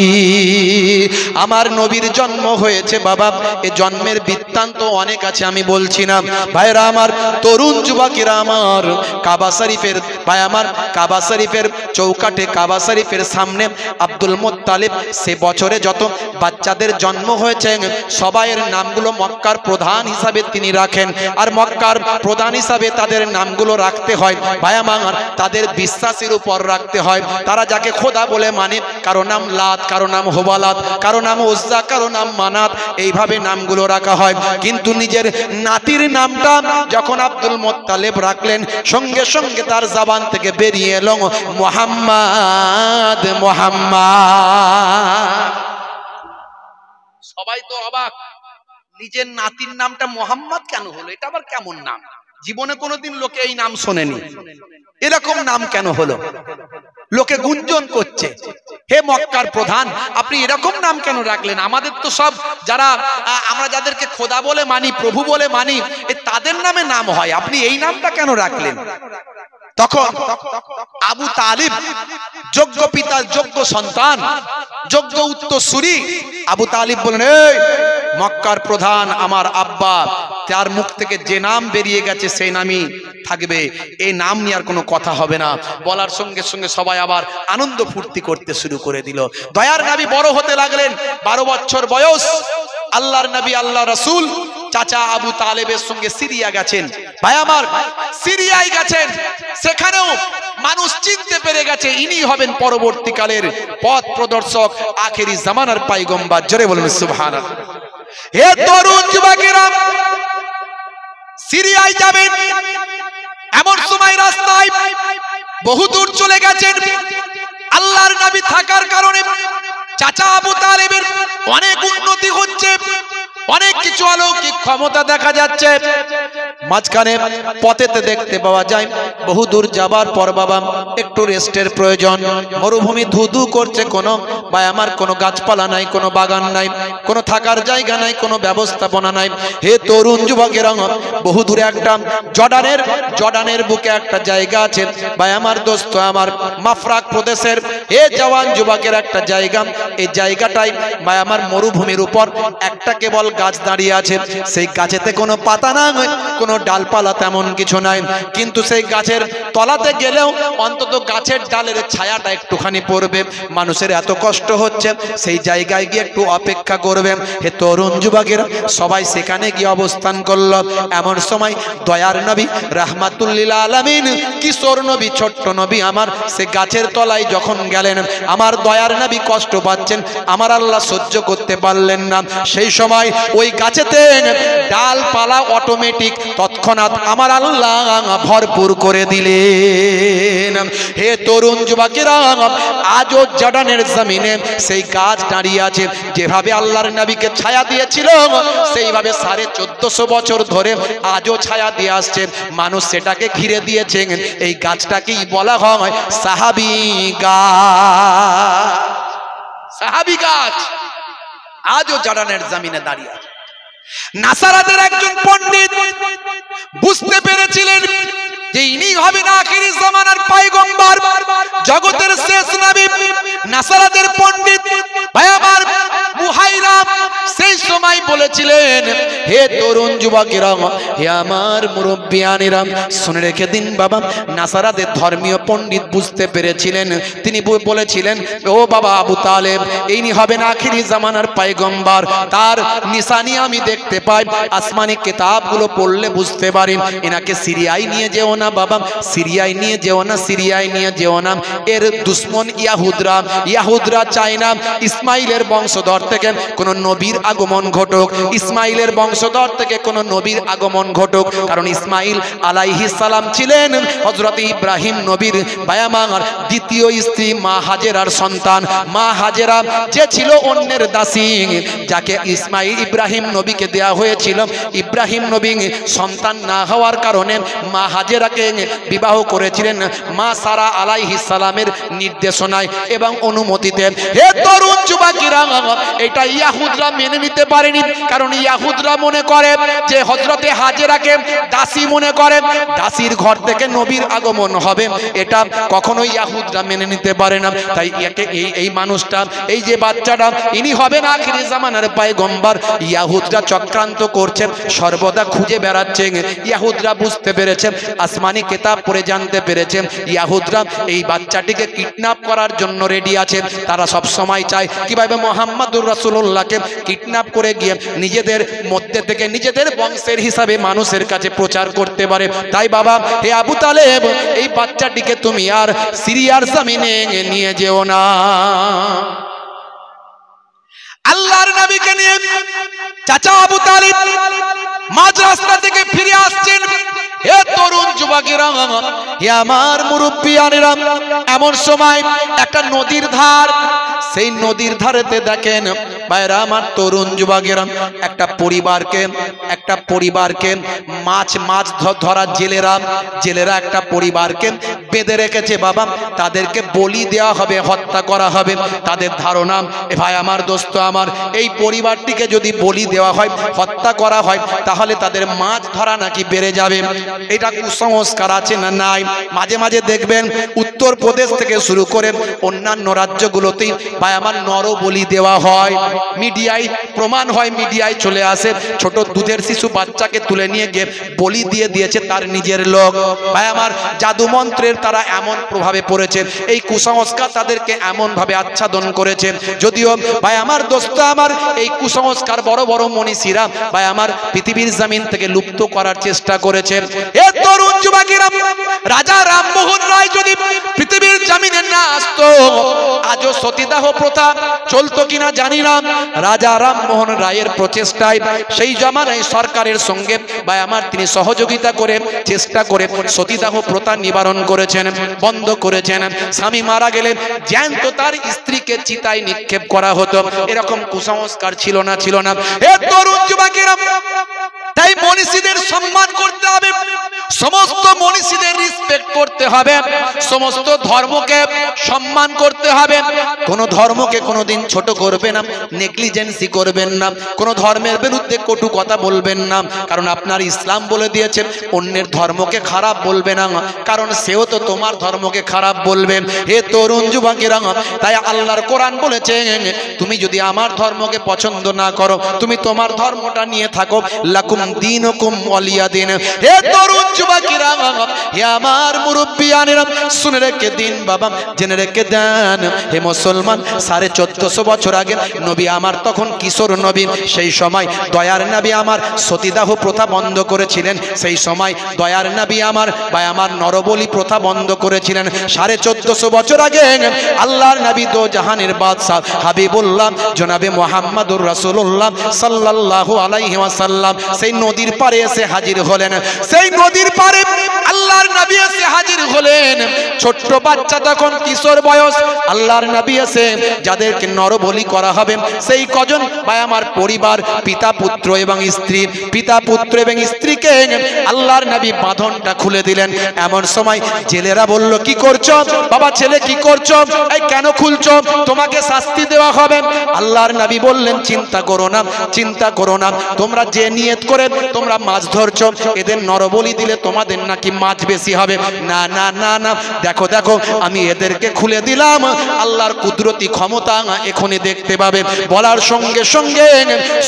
Speaker 1: আমার নবীর জন্ম হয়েছে বাবা, এই জন্মের বৃত্তান্ত অনেক আছে, আমি বলছি না। ভাইরা আমার, তরুণ যুবকেরা আমার, কাবা শরীফের ভাই আমার, কাবা শরীফের চৌকাঠে, কাবা শরীফের সামনে আব্দুল মুত্তালিব সে বছরে যত বাচ্চাদের জন্ম হয়েছে সবাইয়ের নামগুলো মক্কার প্রধান হিসাবে তিনি রাখেন। আর মক্কার প্রধান হিসাবে তাদের নামগুলো রাখতে হয় ভাই আমার, তাদের বিশ্বাসের উপর রাখতে হয়। তারা যাকে খোদা বলে মানে, কারো নাম লাত, কারো নাম হোবালাত, কারো নাম উজ্জা, কারো নাম মানাত, এইভাবে নামগুলো রাখা হয়। কিন্তু নিজের নাতির নামটা যখন আব্দুল মুত্তালিব রাখলেন, সঙ্গে সঙ্গে তার জবান থেকে বেরিয়ে এলো মুহাম্মদ মুহাম্মদ। সবাই তো অবাক, নিজের নাতির নামটা মুহাম্মদ কেন হলো? এটা আবার কেমন নাম? জীবনে কোনোদিন লোকে এই নাম শোনেনি, এরকম নাম কেন হলো? লোকে গুঞ্জন করছে, হে মক্কার প্রধান, আপনি এরকম নাম কেন রাখলেন? আমাদের তো সব যারা আমরা যাদেরকে খোদা বলে মানি, প্রভু বলে মানি, তাদের নামে নাম হয়, আপনি এই নামটা কেন রাখলেন? তখন আবু তালিব, যোগ্য পিতার যোগ্য সন্তান, যোগ্য উত্তরসূরি, আবু তালিব বলেন, এই মক্কার প্রধান আমার আব্বা, তার মুখ থেকে যে নাম বেরিয়ে গেছে সেই নামই থাকবে, এই নাম নিয়ে আর কোনো কথা হবে না। বলার সঙ্গে সঙ্গে সবাই আবার আনন্দ ফুর্তি করতে শুরু করে দিল। দয়ার নবী বড় হতে লাগলেন, 12 বছর বয়স। আল্লাহর নবী, আল্লাহ রাসূল চাচা আবু তালেবের সঙ্গে সিরিয়া গেছেন। ভাই আমার, সিরিয়ায় গেছেন, সেখানেও মানুষ চিনতে পেরে গেছে ইনি হবেন পরবর্তীকালের পথ প্রদর্শক, আখেরি জামানার পয়গম্বর। জোরে বলুন সুবহানাল্লাহ। হে তরুণ যুবকেরা, সিরিয়ায় যাবেন, এমন সময় রাস্তায় বহু দূর চলে গেছেন। আল্লাহর নবী থাকার কারণে চাচা আবু তালেবের অনেক উন্নতি হচ্ছে, অনেক কিছু অলৌকিক ক্ষমতা দেখা যাচ্ছে। মাঝখানে পথেতে দেখতে পাওয়া যায় বহু দূর যাবার পর বাবা একটু রেস্টের প্রয়োজন। মরুভূমি ধুধু করছে, কোনো ভাই আমার কোনো গাছপালা নাই, কোনো বাগান নাই, কোনো থাকার জায়গা নাই, কোনো ব্যবস্থাপনা নাই। হে তরুণ যুবকেরা, বহু দূরে একটা জর্ডানের বুকে একটা জায়গা আছে ভাই আমার, দোস্ত আমার, মাফরাক প্রদেশের হে জওয়ান যুবকের একটা জায়গা। এই জায়গাটাই ভাই আমার মরুভূমির উপর একটা কেবল গাছ দাঁড়িয়ে আছে। সেই গাছেতে কোনো পাতা নাই, কোনো ডালপালা তেমন কিছু নাই, কিন্তু সেই গাছের তলাতে গেলেও অন্তত গাছের ডালের ছায়াটা একটুখানি পড়বে। মানুষের এত কষ্ট হচ্ছে, সেই জায়গায় গিয়ে একটু অপেক্ষা করবে। হে তরুণ যুবকেরা, সবাই সেখানে গিয়ে অবস্থান করল। এমন সময় দয়ার নবী রাহমাতুল্লিল আলামিন, কিশোর নবী, ছোট্ট নবী আমার, সে গাছের তলায় যখন গেলেন, আমার দয়ার নবী কষ্ট পাচ্ছেন, আমার আল্লাহ সহ্য করতে পারলেন না। সেই সময় ওই গাছেতে ডালপালা অটোমেটিক তৎক্ষণাৎ আমার আল্লাহ ভরপুর করে দিলেন। হে তরুণ যুবকেরা, আজও জর্ডানের জমিনে সেই গাছ দাঁড়িয়ে আছে। যেভাবে আল্লাহর নবীকে ছায়া দিয়েছিল, সেইভাবে 1450 বছর ধরে আজও ছায়া দিয়ে আসছে। মানুষ সেটাকে ঘিরে দিয়েছে। এই গাছটাকেই বলা হয় সাহাবী গাছ। সাহাবী গাছ আজও জর্ডানের জমিনে দাঁড়িয়ে আছে। নাসারাতের একজন পণ্ডিত বুঝতে পেরেছিলেন যে ইনি হবেন আখিরি জামানার পয়গম্বর, জগতের শেষ নবী। নাসারাতের পণ্ডিত ভাই আমার বুহাইরা বলেছিলেন, হে তরুণ যুবকেরা, হে আমার মুরব্বিয়ানেরা, শুনে রেখে দিন বাবা, নাসারাদের ধর্মীয় পণ্ডিত বুঝতে পেরেছিলেন। তিনি বলেছিলেন, ও বাবা আবু তালেব, ইনি হবেন আখিরি জামানার পয়গম্বর। তার নিশানি আমি দেখতে পাই, আসমানি কিতাবগুলো পড়লে বুঝতে পারেন। এনাকে সিরিয়ায় নিয়ে যেও না বাবা, সিরিয়ায় নিয়ে যেও না, সিরিয়ায় নিয়ে যেও না। এর দুশ্মন ইয়াহুদরা চায় না ইসমাইলের বংশধর থেকে কোন নবীর আগমন ঘটুক, ইসমাইলের বংশধর থেকে কোন নবীর আগমন ঘটুক। কারণ ইসমাইল আলাইহিস সালাম ছিলেন হযরত ইব্রাহিম নবীর বায়ামার দ্বিতীয় স্ত্রী মা হাজেরার সন্তান। মা হাজেরা যে ছিল অন্যের দাসী, যাকে ইব্রাহিম নবীকে দেয়া হয়েছিল, ইব্রাহিম নবী সন্তান না হওয়ার কারণে মা হাজেরাকে বিবাহ করেছিলেন মা সারা আলাইহিস সালামের নির্দেশনায় এবং অনুমতিতে। হে তরুণ যুবকেরা, এটা ইয়াহুদরা মেনে নিতে পারেনি। কারণ ইয়াহুদরা মনে করে যে হযরতে হাজেরাকে দাসী মনে করে, দাসীর ঘর থেকে নবীর আগমন হবে, এটা কখনো ইয়াহুদরা মেনে নিতে পারে না। তাই এই মানুষটা, এই যে বাচ্চাটা, ইনি হবেন আখিরি জামানার পয়গম্বর। ইয়াহুদরা চক্রান্ত করছেন, সর্বদা খুঁজে বেড়াচ্ছেন। ইয়াহুদরা বুঝতে পেরেছেন, আসমানি কিতাব পড়ে জানতে পেরেছেন, ইয়াহুদরা এই বাচ্চাটিকে কিডন্যাপ করার জন্য রেডি আছে। তারা সব সময় চায় কিভাবে মুহাম্মদুর রাসূলুল্লাহকে কিডন্যাপ করে গিয়ে নিজেদের মধ্যে থেকে নিজেদের বংশের হিসাবে মানুষের কাছে প্রচার করতে পারে। তাই বাবা, হে আবু তালেব, এই বাচ্চাটিকে তুমি আর সিরিয়ার জমিনে নিয়ে যেও না। আল্লাহর নবীকে নিয়ে চাচা আবু তালিব মাঝ রাস্তা থেকে ফিরে আসছেন। হে তরুণ যুবকেরা, হে আমার মুরব্বিয়ানেরা, এমন সময় একটা নদীর ধার, সেই নদীর ধারেতে দেখেন ভাইরা আমার তরুণ যুবকেরা, একটা পরিবারকে মাছ ধরা জেলেরা একটা পরিবারকে বেঁধে রেখেছে বাবা। তাদেরকে বলি দেওয়া হবে, হত্যা করা হবে। তাদের ধারণা, ভাই আমার, দোস্ত আমার, এই পরিবারটিকে যদি বলি দেওয়া হয়, হত্যা করা হয়, তাহলে তাদের মাছ ধরা নাকি বেড়ে যাবে। এটা কুসংস্কার আছে না নাই? মাঝে মাঝে দেখবেন উত্তরপ্রদেশ থেকে শুরু করে অন্যান্য রাজ্যগুলোতেই ভাই আমার নরবলি দেওয়া হয়। মিডিয়ায় প্রমাণ হয়, মিডিয়ায় চলে আসে, ছোট দুধের শিশু বাচ্চাকে তুলে নিয়ে গিয়ে বলি দিয়ে দিয়েছে তার নিজের লোক। ভাই আমার, জাদু মন্ত্রের তারা এমন প্রভাবে পড়েছে, এই কুসংস্কার তাদেরকে এমন ভাবে আচ্ছাদন করেছে। যদিও ভাই আমার, দোস্ত আমার, এই কুসংস্কার বড় বড় মনীষীরা ভাই আমার পৃথিবীর জমিন থেকে লুপ্ত করার চেষ্টা করেছেন। এ তরুণ যুবকেরা, রাজা রামমোহন রায় যদি পৃথিবীর জমিনে না আসতো, আজও সতীদাহ প্রথা চলতো কিনা জানি না। রাজা রামমোহন রায়ের প্রচেষ্টায় সেই জামানায় সরকারের সঙ্গে ভাই আমার তিনি সহযোগিতা করে চেষ্টা করে সতীদাহ প্রথা নিবারণ করেছেন, বন্ধ করেছেন। স্বামী মারা গেলে জ্যান্ত তার স্ত্রীকে চিতায় নিক্ষেপ করা হতো। এরকম কুসংস্কার ছিল না। এ তরুণ যুবকেরা, তাই মনীষীদের সম্মান করতে হবে, সমস্ত মনীষীদের রেসপেক্ট করতে হবে, সমস্ত ধর্মকে সম্মান করতে হবে। কোন ধর্মকে কোনোদিন ছোট করবে না, নেগলিজেন্সি করবেন না, কোন ধর্মের বিরুদ্ধে কটু কথা বলবেন না। কারণ আপনার ইসলাম বলে দিয়েছে অন্যের ধর্মকে খারাপ বলবে না, কারণ সেও তো তোমার ধর্মকে খারাপ বলবেন। হে তরুণ যুবকেরা, তাই আল্লাহর কোরআন বলেছে, তুমি যদি আমার ধর্মকে পছন্দ না করো, তুমি তোমার ধর্মটা নিয়ে থাকো, লাকুম দীনুকুম ওয়ালিয়া দিন। হে তরুণ যুবকেরা, হে আমার মুরব্বিয়ানেরা, শুনে রেখে দিন বাবা, জেনে রেখে দেন, হে মুসলমান, 1450 বছর আগে নবী আমার তখন কিশোর নবী। সেই সময় দয়ার নবী আমার সতীদাহ প্রথা বন্ধ করেছিলেন। সেই সময় দয়ার নবী আমার ভাই আমার নরবলি প্রথা বন্ধ করেছিলেন। 1450 বছর আগে আল্লাহর নবী দো জাহানের বাদশা হাবিবুল্লাহ জনাবে মুহাম্মদুর রাসূলুল্লাহ সাল্লাল্লাহু আলাইহি ওয়াসাল্লাম সেই নদীর পারে এসে হাজির হলেন। সেই নদীর পারে আল্লাহর নবী এসে হাজির হলেন। ছোট্ট বাচ্চা তখন কিশোর বয়স। আল্লাহর নবী এসে যাদেরকে নরবলি করা হবে সেই কজন ভাই আমার পরিবার, পিতা পুত্র এবং স্ত্রী, পিতা পুত্র এবং স্ত্রীকে আল্লাহর নবী বাঁধনটা খুলে দিলেন। এমন সময় জেলেরা বলল, কি করছো বাবা, ছেলে কি করছো, এই কেন খুলছো, তোমাকে শাস্তি দেওয়া হবে। আল্লাহর নবী বললেন, চিন্তা করো না, তোমরা যে নিয়ত করে তোমরা মাছ ধরছো, এদের নরবলি দিলে তোমাদের নাকি মাছ বেশি হবে। না, দেখো দেখো দেখো আমি এদেরকে খুলে দিলাম, আল্লাহর কুদরতি ক্ষমতা এখনই দেখতে পাবে। বলার সঙ্গে সঙ্গে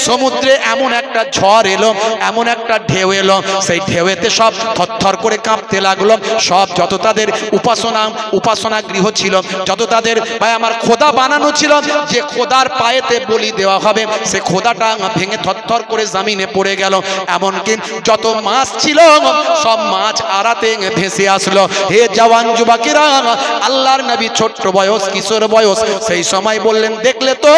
Speaker 1: সমুদ্রে এমন একটা ঝড় এলো, এমন একটা ঢেউ এলো, সেই ঢেউতে সব থরথর করে কাঁপতে লাগলো। সব যত তাদের উপাসনা গৃহ ছিল, যত তাদের ভাই আমার খোদা বানানো ছিল, যে খোদার পায়েতে বলি দেওয়া হবে, সে খোদাটা ভেঙে থরথর করে জমিনে পড়ে গেল। এমনকি যত মাছ ছিল সব মাছ আড়াতে ভেসে আসলো। হে জওয়ান যুবকেরা, আল্লাহর নবী ছোট্ট বয়স, কিশোর বয়স, সেই সময় বললেন দেখলে তো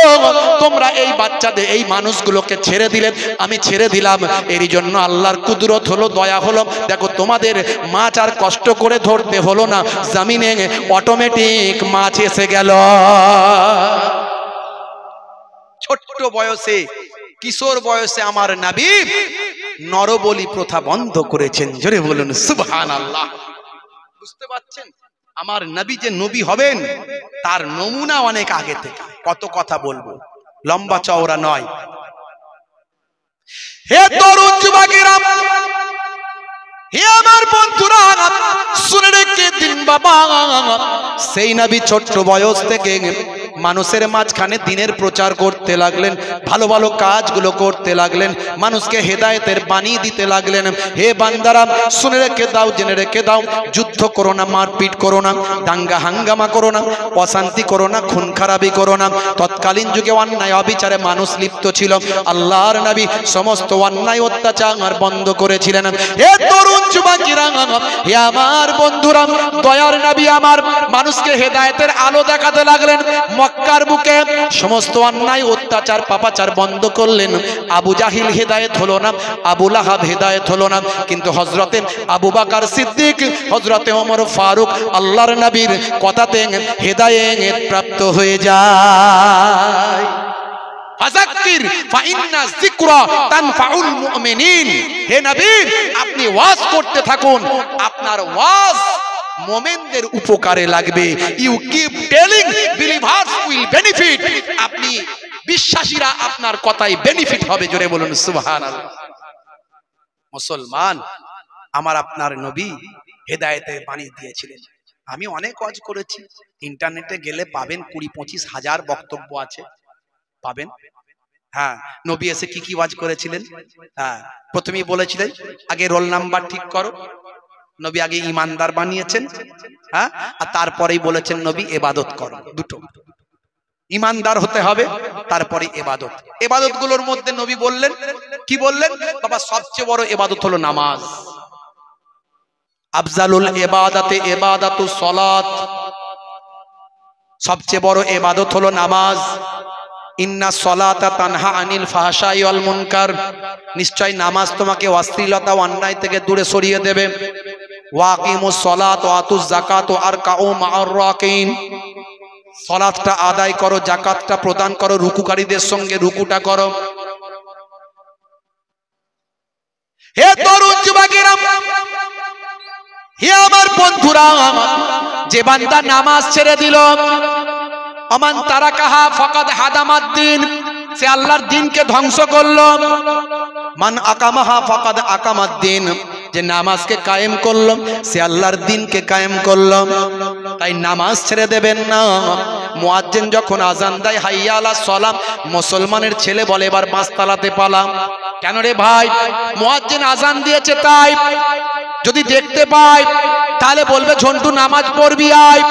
Speaker 1: তোমরা এই বাচ্চাদের, এই মানুষগুলোকে ছেড়ে দিলেন, আমি ছেড়ে দিলাম, এরই জন্য আল্লাহর কুদরত হলো, দয়া হলো। দেখো তোমাদের মাছ আর কষ্ট করে ধরতে হলো না, জমিনে অটোমেটিক মাছ এসে গেল। ছোট্ট বয়সে, কিশোর বয়সে আমার নবী নরবলি প্রথা বন্ধ করেছেন। জোরে বলুন সুবহানাল্লাহ। বুঝতে পারছেন আমার নবী যে নবী হবেন তার নমুনা অনেক আগে থেকে। কত কথা বলবো, লম্বা চওড়া নয়। হে তরুণ যুবকেরা, হে আমার বন্ধুরা, শুনে রেখে দিন বাবা, সেই নবী ছোট্ট বয়স থেকে মানুষের মাঝখানে দিনের প্রচার করতে লাগলেন, ভালো ভালো কাজগুলো করতে লাগলেন, মানুষকে হেদায়েতের বাণী দিতে লাগলেন। হে বান্দারা শুনে রেখে দাও, জেনে রেখে দাও, যুদ্ধ করো না, মারপিট করো না, দাঙ্গা হাঙ্গামা করো না, অশান্তি করো না, খুন খারাপি করো না। তৎকালীন যুগে অন্যায় অবিচারে মানুষ লিপ্ত ছিল, আল্লাহর নবী সমস্ত অন্যায় অত্যাচার বন্ধ করেছিলেন। হে তরুণ যুবকেরা, হে আমার বন্ধুরা, দয়ার নবী আমার মানুষকে হেদায়েতের আলো দেখাতে লাগলেন। মক্কার বুকে সমস্ত অন্যায় অত্যাচার পাপাচার বন্ধ করলেন। আবু জাহিল হেদায়েত হলো না, আবু লাহাব হেদায়েত হলো না, কিন্তু হযরতে আবু বকর সিদ্দিক, হযরতে ওমর ফারুক আল্লাহর নবীর কথাতে হেদায়েত প্রাপ্ত হয়ে যায়। ফাযাক্কির ফাইন্না যিকরা তানফাউল মুমিনিন। হে নবী আপনি ওয়াজ করতে থাকুন, আপনার ওয়াজ মুমিনদের উপকারে লাগবে। You keep telling, believers will benefit. আপনি বিশ্বাসীরা আপনার কথাই বেনিফিট হবে। জোরে বলুন সুবহানাল্লাহ। মুসলমান, আমার আপনার নবী হেদায়েতের বাণী দিয়েছিলেন। আমি অনেক ওয়াজ করেছি, ইন্টারনেটে গেলে পাবেন 20-25 হাজার বক্তব্য আছে, পাবেন। হ্যাঁ, নবী এসে কি কি ওয়াজ করেছিলেন। হ্যাঁ, প্রথমেই বলেছিলেন আগে রোল নাম্বার ঠিক করো। নবী আগে ইমানদার বানিয়েছেন, হ্যাঁ, আর তারপরেই বলেছেন নবী ইবাদত করো। দুটো, ইমানদার হতে হবে, তারপরে ইবাদত। ইবাদত গুলোর মধ্যে নবী বললেন, কি বললেন বাবা, সবচেয়ে বড় ইবাদত হলো নামাজ। আফজালুল ইবাদাতে ইবাদাতুস সালাত, সবচেয়ে বড় ইবাদত হলো নামাজ। ইন্না সলাতা তানহা আনিল ফাহশাই ওয়াল মুনকার, নিশ্চয় নামাজ তোমাকে অশ্লীলতা ও অন্যায় থেকে দূরে সরিয়ে দেবে। ওয়াকিমুস সলাত ওয়া আতুজ যাকাত ওয়া আরকাউ মা'আর রাকিন, সালাতটা আদায় করো, যাকাতটা প্রদান করো, রুকুকারীদের সঙ্গে রুকুটা করো। হে তরুণ যুবকেরা, হে আমার বন্ধুরা, যে বান্দা নামাজ ছেড়ে দিল, আমান তারাকাহা ফাকাদ হাদামাদ্দিন, সে আল্লাহর দ্বীনকে ধ্বংস করলো। মান আকামাহা ফাকাদ আকামাদ্দিন, যে নামাজকে কায়েম করলো সে আল্লাহর দ্বীনকে কায়েম করলো। তাই নামাজ ছেড়ে দেবেন না। মুয়াজ্জিন যখন আজান দেয় হাইয়া আলাস সালাম, মুসলমানের ছেলে বলে এবার পাঁচতলাতে পালাম। কেন রে ভাই? মুয়াজ্জিন আজান দিয়েছে তাই। যদি দেখতে পাই তাহলে বলবে ঝন্টু নামাজ পড়বি আয়।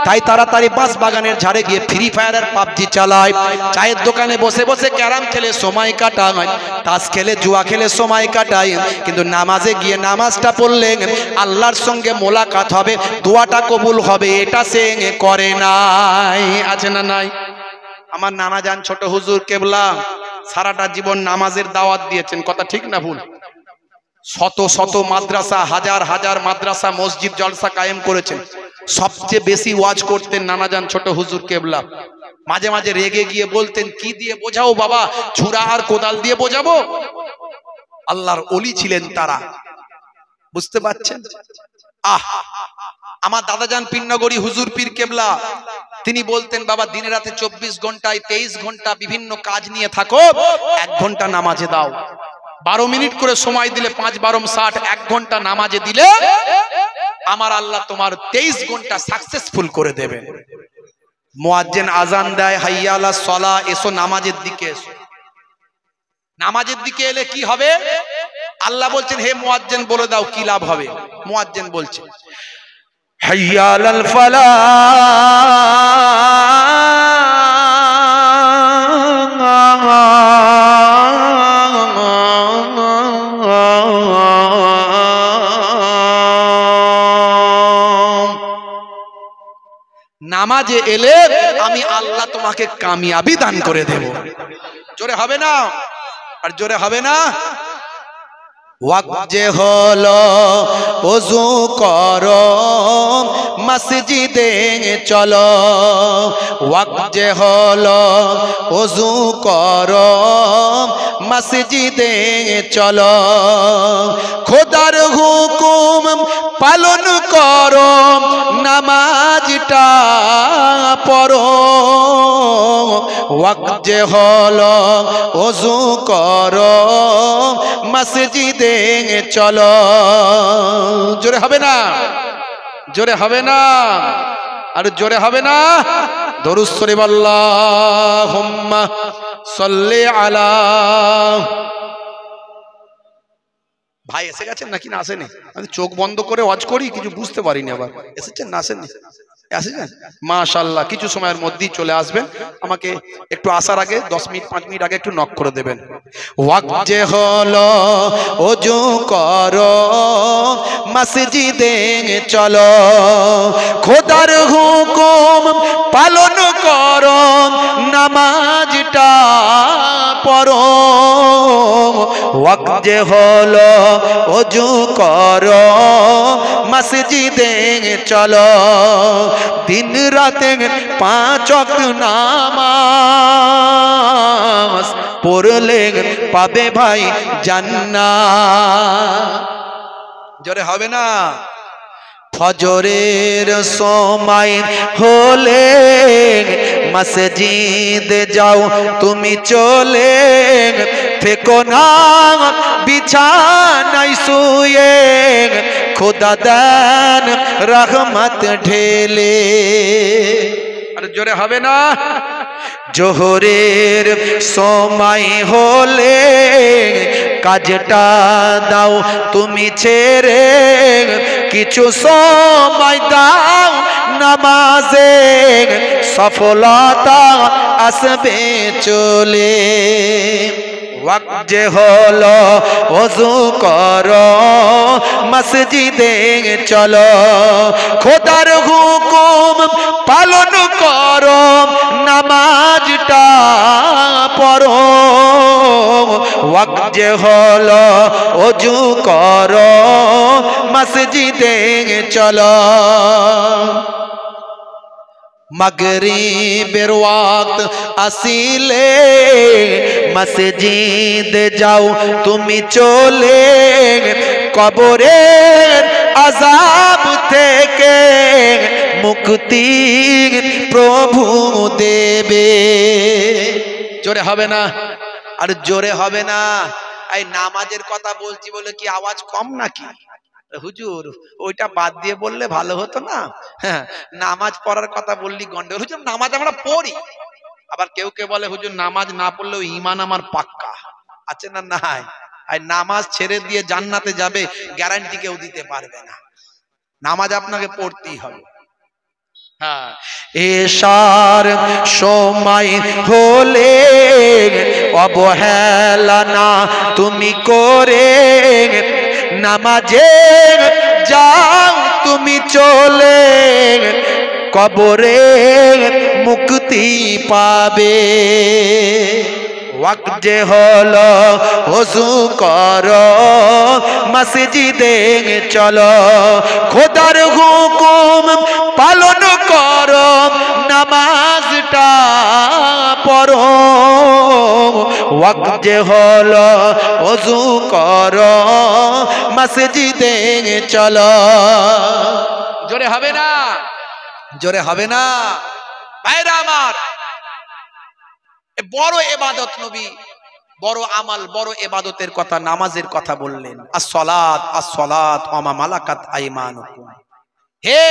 Speaker 1: তাই তাড়াতাড়ি বাঁশ বাগানের ঝাড়ে গিয়ে ফ্রি ফায়ার আর পাবজি চালায়, চায়ের দোকানে বসে বসে ক্যারাম খেলে সময় কাটায়, তাস খেলে জুয়া খেলে সময় কাটায়। কিন্তু নামাজে গিয়ে নামাজটা পড়লে আল্লাহর সঙ্গে মোলাকাত হবে, দোয়াটা কবুল হবে, এটা সে করে নাই। আছে না নাই? আমার নানা জান ছোট হুজুর কেবলা সারাটা জীবন নামাজের দাওয়াত দিয়েছেন, কথা ঠিক না ভুল? শত শত মাদ্রাসা, হাজার হাজার মাদ্রাসা, মসজিদ, জলসা কায়েম করেছেন। সবচেয়ে বেশি ওয়াজ করতেন নানাজান ছোট হুজুর কেবলা। মাঝে মাঝে রেগে গিয়ে বলতেন, কি দিয়ে বোঝাও বাবা, ঝুরা আর কোদাল দিয়ে বোঝাবো? আল্লাহর ওলি ছিলেন তারা, বুঝতে পারছেন? আমার দাদাজান পীরনগরী হুজুর পীর কেবলা, তিনি বলতেন বাবা দিনে রাতে 24 ঘন্টায় 23 ঘন্টা বিভিন্ন কাজ নিয়ে থাকো, 1 ঘন্টা নামাজে দাও। 12 মিনিট করে সময় দিলে 5 12 60, 1 ঘন্টা নামাজে দিলে আমার আল্লাহ তোমার 23 ঘন্টা সাকসেসফুল করে দেবেন। মুয়াজ্জিন আজান দেয়, হাইয়া আলাস সালাহ, এসো নামাজের দিকে এসো। নামাজের দিকে এলে কি হবে? আল্লাহ বলছেন হে মুয়াজ্জিন বলে দাও কি লাভ হবে। মুয়াজ্জিন বলছে হাইয়া আলাল ফালাহ, নামাজে এলে আমি আল্লাহ তোমাকে কামিয়াবি দান করে দেব। জোরে হবে না? আর জোরে হবে না? ওয়াক্ত যে হলো ওযু করো মসজিদে চলো, ওয়াক্ত যে হলো ওযু করো মসজিদে চলো, খোদার হুকুম পালন করো নামাজটা পড়ো, ওয়াক্ত যে হলো ওযু করো মসজিদে চলো। জোরে হবে না? জোরে হবে না? আর জোরে হবে না? দরুদ শরীফ আল্লাহুম্মা সাল্লি আলা। ভাই এসে গেছেন নাকি না আসেনি? আমি চোখ বন্ধ করে ওয়াজ করি, কিছু বুঝতে পারিনি। আবার এসেছেন না আসেননি? আসেছেন মাশাআল্লাহ। কিছু সময়ের মধ্যেই চলে আসবেন। আমাকে একটু আসার আগে 10 মিনিট 5 মিনিট আগে একটু নক করে দেবেন। ওয়াক্ত যে হলো ওযু করো মসজিদে চলো, খোদার হুকুম পালন করো নামাজটা পড়ো, ওয়াক্ত যে হলো ওযু করো মসজিদে চলো, দিন রাতে 5 ওয়াক্ত নামাজ পড়লে পাবে ভাই জান্নাত। জোরে হবে না? ফজরের সময় হলে মসজিদে যাও তুমি চলে, ফেকো না বিছানায় শুয়ে, খোদা দেন রহমত ঢেলে। আর জোরে হবে না? জোহরের সময় হলে কাজটা দাও তুমি ছেড়ে, কিছু সময় দাও নামাজে, সফলতা আসবে চলে। ওয়াক্ত যে হলো ওযু করো মসজিদে চলো, খোদার হুকুম পালন করো নামাজটা পড়ো, ওয়াক্ত যে হলো ওযু করো মসজিদে চলো। মাগরিবের ওয়াক্ত আসিলে মসজিদ যাও তুমি চলে, কবরের আযাব থেকে মুক্তি প্রভু দেবে। জোরে হবে না? আর জোরে হবে না? এই নামাজের কথা বলছি বলে কি আওয়াজ কম নাকি? হুজুর ওইটা বাদ দিয়ে বললে ভালো হতো না? হ্যাঁ, নামাজ পড়ার কথা বললি গন্ডগোল। হুজুর নামাজ আমরা পড়ি, আবার কেউ কেউ বলে হুজুর নামাজ না পড়লেও ঈমান আমার পাক্কা আছে না নাই? আর নামাজ ছেড়ে দিয়ে জান্নাতে যাবে গ্যারান্টি কেউ দিতে পারবে না। নামাজ আপনাকে পড়তেই হবে। হ্যাঁ, এশার সময় হলে অবহেলা না তুমি করে, নামাজে যাও তুমি চলে, কবরে মুক্তি পাবে। ওয়াক্ত যে হলো ওযু করো মসজিদে চলো, খোদার হুকুম পালন করো নামাজটা পড়ো, ওয়াক্ত যে হলো ওযু করো মসজিদে চলো। জোরে হবে না? জোরে হবে না? ভাইরা আমার, বড় ইবাদত নবী, বড় আমাল, বড় ইবাদতের কথা নামাজের কথা বললেন। আস-সালাত আস-সালাত ওয়া মা মালাকাত আইমানুকুম। হে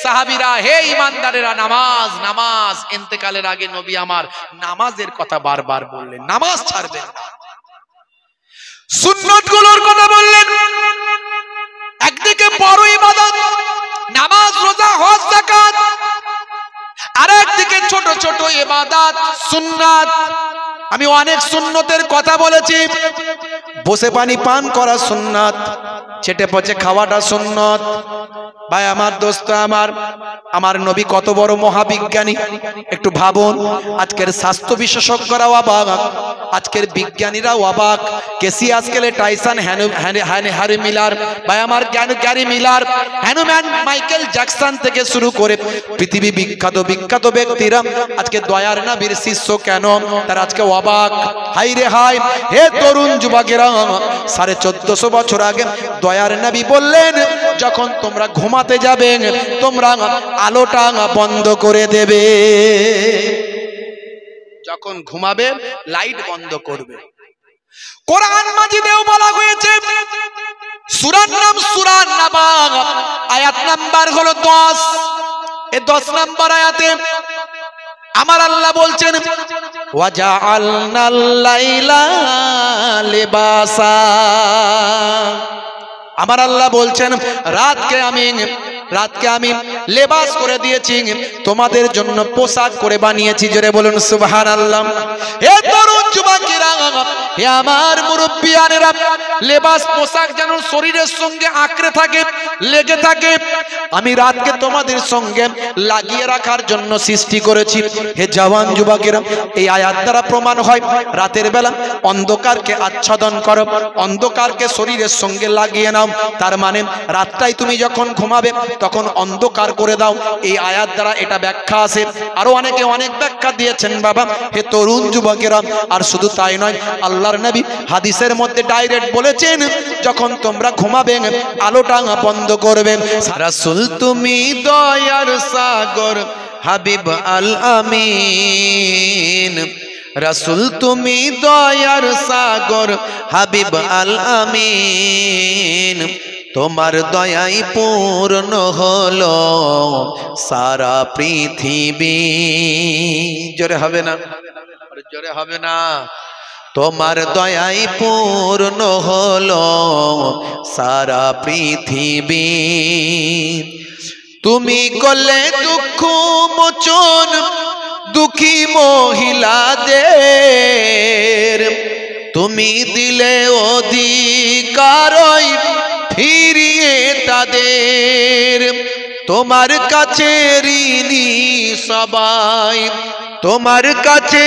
Speaker 1: সাহাবীরা, হে ঈমানদারেরা, নামাজ নামাজ। ইন্তেকালের আগে নবী আমার নামাজের কথা বারবার বললেন, নামাজ ছাড়বেন না। সুন্নাত গুলোর কথা বললেন। একদিকে বড় ইবাদত নামাজ, রোজা, হজ, যাকাত, আর একদিকে ছোট ছোট ইবাদত সুন্নাত। আমি অনেক সুন্নতের কথা বলেছি। বসে পানি পান করা সুন্নাত, চেটে পচে খাওয়াটা সুন্নত। ভাই আমার, দোস্ত আমার, আমার নবী কত বড় মহাবিজ্ঞানী একটু ভাবুন। আজকের স্বাস্থ্য বিশেষজ্ঞরাও অবাক, আজকের বিজ্ঞানীরাও অবাক। কেসি আজকেল, টাইসন, হ্যারি মিলার, ভাই আমার Gary Miller, Hanuman, Michael Jackson থেকে শুরু করে পৃথিবী বিখ্যাত বিখ্যাত ব্যক্তিরা আজকে দয়ার নবীর শিষ্য কেন, তারা আজকে অবাক। হাই রে হাই, হে তরুণ যুবকেরা, 1450 বছর আগে দয়ার নবী বললেন, যখন তোমরা ঘুমাতে যাবে তোমরা আলোটা বন্ধ করে দেবে। যখন ঘুমাবে লাইট বন্ধ করবে। কোরআন মাজিদেও বলা হয়েছে, সূরার নাম সূরা নাবা, আয়াত নাম্বার হলো 10। এই 10 নম্বর আয়াতে আমার আল্লাহ বলছেন, ওয়াজআলনাল লাইলা লিবাসা। আমার আল্লাহ বলছেন, রাতকে আমি লেবাস করে দিয়েছি, তোমাদের জন্য পোশাক করে বানিয়েছি। জোরে বলুন সুবহানাল্লাহ। হে তরুণ যুবকেরা, হে আমার মুরব্বিয়ানেরা, লেবাস পোশাক যেন শরীরের সঙ্গে আঁকড়ে থাকে, লেগে থাকে, আমি রাতকে তোমাদের সঙ্গে লাগিয়ে রাখার জন্য সৃষ্টি করেছি। হে জওয়ান যুবকেরা, এই আয়াত দ্বারা প্রমাণ হয় রাতের বেলা অন্ধকারকে আচ্ছাদন করো, অন্ধকারকে শরীরের সঙ্গে লাগিয়ে নাও। তার মানে রাতটাই তুমি যখন ঘুমাবে তখন অন্ধকার করে দাও। এই আয়াত দ্বারা এটা ব্যাখ্যা আছে। আরো অনেকে অনেক ব্যাখ্যা দিয়েছেন বাবা। হে তরুণ যুবকেরা, আর শুধু তাই নয়, আল্লাহর নবী হাদিসের মধ্যে ডাইরেক্ট বলেছেন, যখন তোমরা ঘুমাবে আলোটা বন্ধ করবে। রাসূল তুমি দয়ার সাগর, হাবিব আল আমিন। রাসূল তুমি দয়ার সাগর, হাবিব আল আমিন। তোমার দয়াই পূর্ণ হলো সারা পৃথিবী। জোরে হবে না? জোরে হবে না? তোমার দয়াই পূর্ণ হলো সারা পৃথিবী। তুমি করলে দুঃখ মোচন দুঃখী মহিলাদের, তুমি দিলে অধিকার ফিরিয়ে তাদের। তোমার কাছে ঋণী সবাই, তোমার কাছে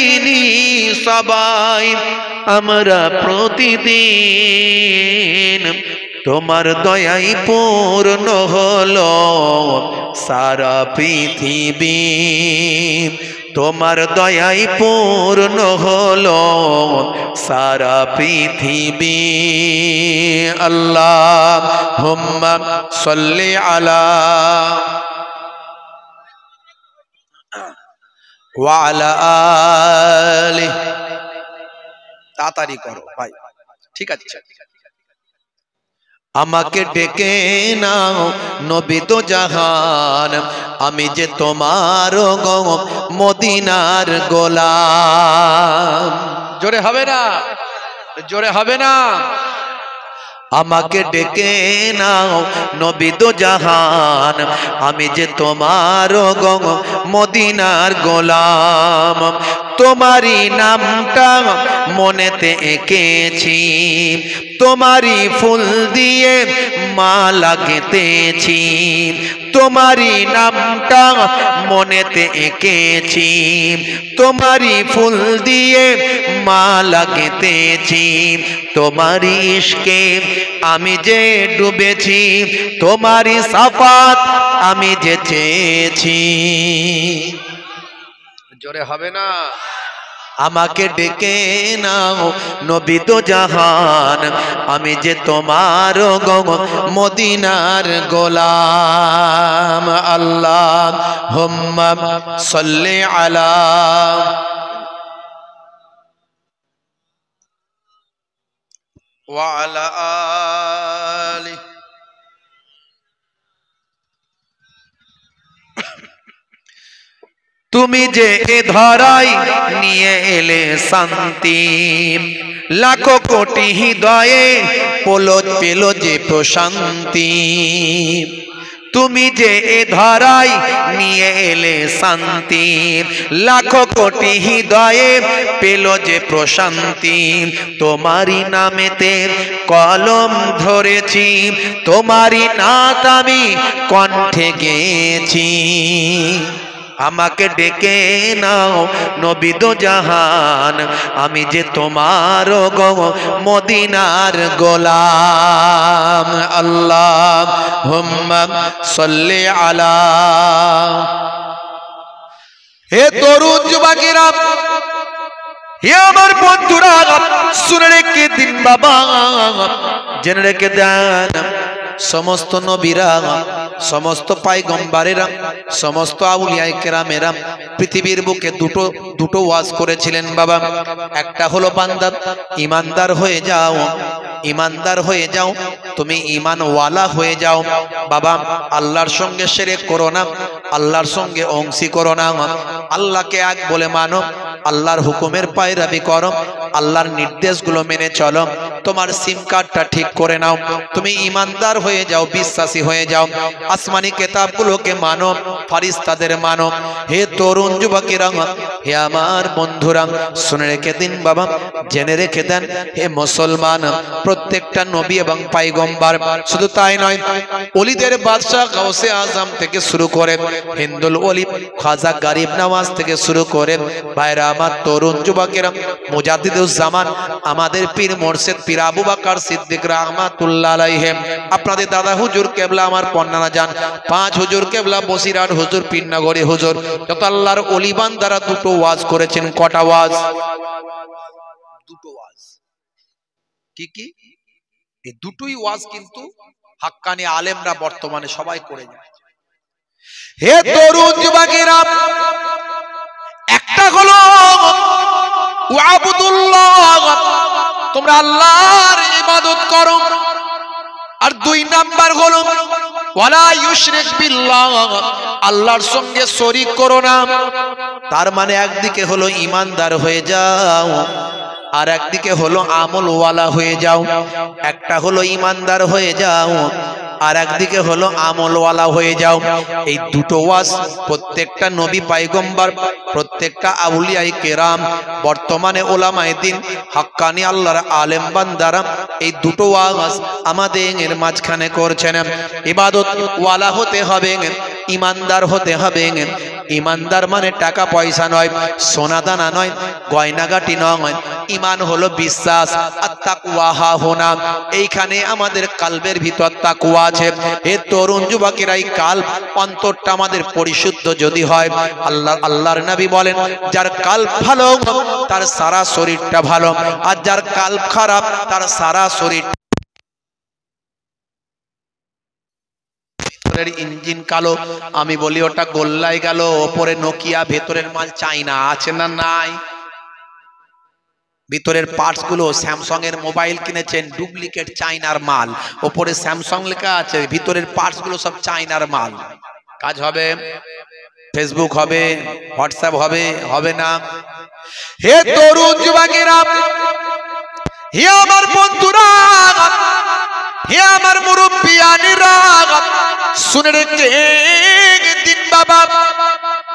Speaker 1: ঋণী সবাই আমরা প্রতিদিন। তোমার দয়াই পূর্ণ হলো সারা পৃথিবী। তোমার দয়াই পূর্ণ হলো সারা পৃথিবী। আল্লাহুম্মা সাল্লি আলা ওয়া আলা আলি। তাড়াতাড়ি করো ভাই, ঠিক আছে। আমাকে ডেকে নাও নবী দো জাহান, আমি যে তোমার গো মদিনার গোলাম। জোরে হবে না? জোরে হবে না? আমাকে ডেকে নাও নবী দো জাহান, আমি যে তোমার গো মদিনার গোলাম। তোমারই নামটা মনেতে এঁকেছি, তোমারই ফুল দিয়ে মালা গেঁথেছি। তোমারই নামটা মনেতে এঁকেছি, তোমারই ফুল দিয়ে মালা গেঁথেছি। তোমারই ইশকে আমি যে ডুবেছি, তোমারই সাফাত আমি যে চেয়েছি। জোরে হবে না? আমাকে ডেকে নাও নবী দো জাহান, আমি যে তোমার গো মদিনার গোলাম। আল্লাহুম্মা সাল্লি আলা ওয়া আলা আলি। তুমি যে এ ধরাই নিয়ে এলে শান্তি, লাখো কোটি হৃদয়ে পেল যে প্রশান্তি। তুমি যে এ ধরাই নিয়ে এলে শান্তি, লাখো কোটি হৃদয়ে পেল যে প্রশান্তি। তোমারই নামেতে কলম ধরেছি, তোমারই নাত আমি কণ্ঠে গেয়েছি। আমাকে ডেকে নাও নবী দো জাহান, আমি যে তোমার গো মদিনার গোলাম। আল্লাহুম্মা সাল্লি আলা। হে তরুণ যুবকেরা, হে আমার বন্ধুরা, শুনে রেখে দিন বাবা, জেনে রেখে দেন, সমস্ত নবীরা, সমস্ত পয়গম্বরেরা, সমস্ত আউলিয়া কেরামেরা পৃথিবীর বুকে দুটো ওয়াজ করেছিলেন বাবা। একটা হলো বান্দা ইমানদার হয়ে যাও, ইমানদার হয়ে যাও, তুমি ইমানওয়ালা হয়ে যাও বাবা। আল্লাহর সঙ্গে শিরক করো না, আল্লাহর সঙ্গে অংশী করো না, আল্লাহকে এক বলে মানো, আল্লাহর হুকুমের পায়রাবি করো, আল্লাহর নির্দেশগুলো মেনে চলো। তোমার সিম কার্ডটা ঠিক করে নাও, তুমি ইমানদার হয়ে যাও, বিশ্বাসী হয়ে যাও, আসমানি কিতাবগুলোকে মানো, ফেরেশতাদের মানো। হে তরুণ যুবকেরা, হে আমার বন্ধুরা, শুনে রেখে দিন বাবা, জেনে রেখে দেন, হে মুসলমান, প্রত্যেকটা নবী এবং পয়গম্বর, শুধু তাই নয়, ওলিদের বাদশা গাউসে আজম থেকে শুরু করে হিন্দুল ওলি খাজা গরিব নওয়াজ থেকে শুরু করে ভাইরা আমার তরুণ যুবকেরা, মুজাদ্দিদুজ জামান আমাদের পীর মুর্শিদ পীর আবু বকর সিদ্দিক রাহমাতুল্লাহ আলাইহি, আপনাদের দাদা হুজুর কেবলা আমার পন্নানা জান, 5 হুজুর কেবলা বসিরহাট হুজুর, পীরনগরী হুজুর, যত আল্লাহর ওলি বান্দারা দুটো ওয়াজ করেছেন। কটা ওয়াজ? দুটো ওয়াজ। কি কি? এই দুটোই ওয়াজ কিন্তু হাক্কানি আলেমরা বর্তমানে সবাই করে যায়। হে তরুণ যুবকেরা, একটা হলো ওয়াবুদুল্লাহ, তোমরা আল্লাহর ইবাদত করো, আর 2 নাম্বার হলো ওয়ালা ইউশরিক বিল্লাহ, আল্লাহর সঙ্গে শরীক করো না। তার মানে একদিকে হলো ইমানদার হয়ে যাও, আর একদিকে হলো আমলওয়ালা হয়ে যাও। একটা হলো ইমানদার হয়ে যাও, আর একদিকে হলো আমলওয়ালা হয়ে যাও। এই দুটো ওয়াজ প্রত্যেকটা নবী পয়গম্বর, প্রত্যেকটা আউলিয়া কেরাম, বর্তমানে ওলামায়ে দ্বীন, হাক্কানি আল্লাহর আলেম বান্দারা এই দুটো ওয়াজ আমাদের মাঝখানে করছেন। ইবাদত ওয়ালা হতে হবে, ইমানদার হতে হবে। ইমানদার মানে টাকা পয়সা নয়, সোনা দানা নয়, গয়নাগাটি নয়, ইমান হলো বিশ্বাস। আর তাকওয়া হাহুনা, এইখানে আমাদের কালবের ভিতর তাকওয়া আছে। হে তরুণ যুবকেরা, এই কালব অন্তরটা আমাদের পরিশুদ্ধ যদি হয়, আল্লাহর নবী বলেন, যার কালব ভালো তার সারা শরীরটা ভালো, আর যার কালব খারাপ তার সারা শরীর। ইঞ্জিন কালো, আমি বলি ওটা গোল্লাই গেল, ওপরে নোকিয়া, ভেতরের মাল চাইনা। আছে না নাই? ভিতরের পার্টস গুলো স্যামসাং এর মোবাইল কিনেছেন, ডুপ্লিকেট চাইনার মাল, ওপরে স্যামসাং লেখা আছে, ভিতরের পার্টস গুলো সব চাইনার মাল। কাজ হবে? ফেসবুক হবে, হোয়াটসঅ্যাপ হবে? হবে না। হে তরুণ যুবকেরা, হে আমার বন্ধুরা, হে আমার মুরব্বিয়ানেরা, শুনে রেখে দিন বাবা,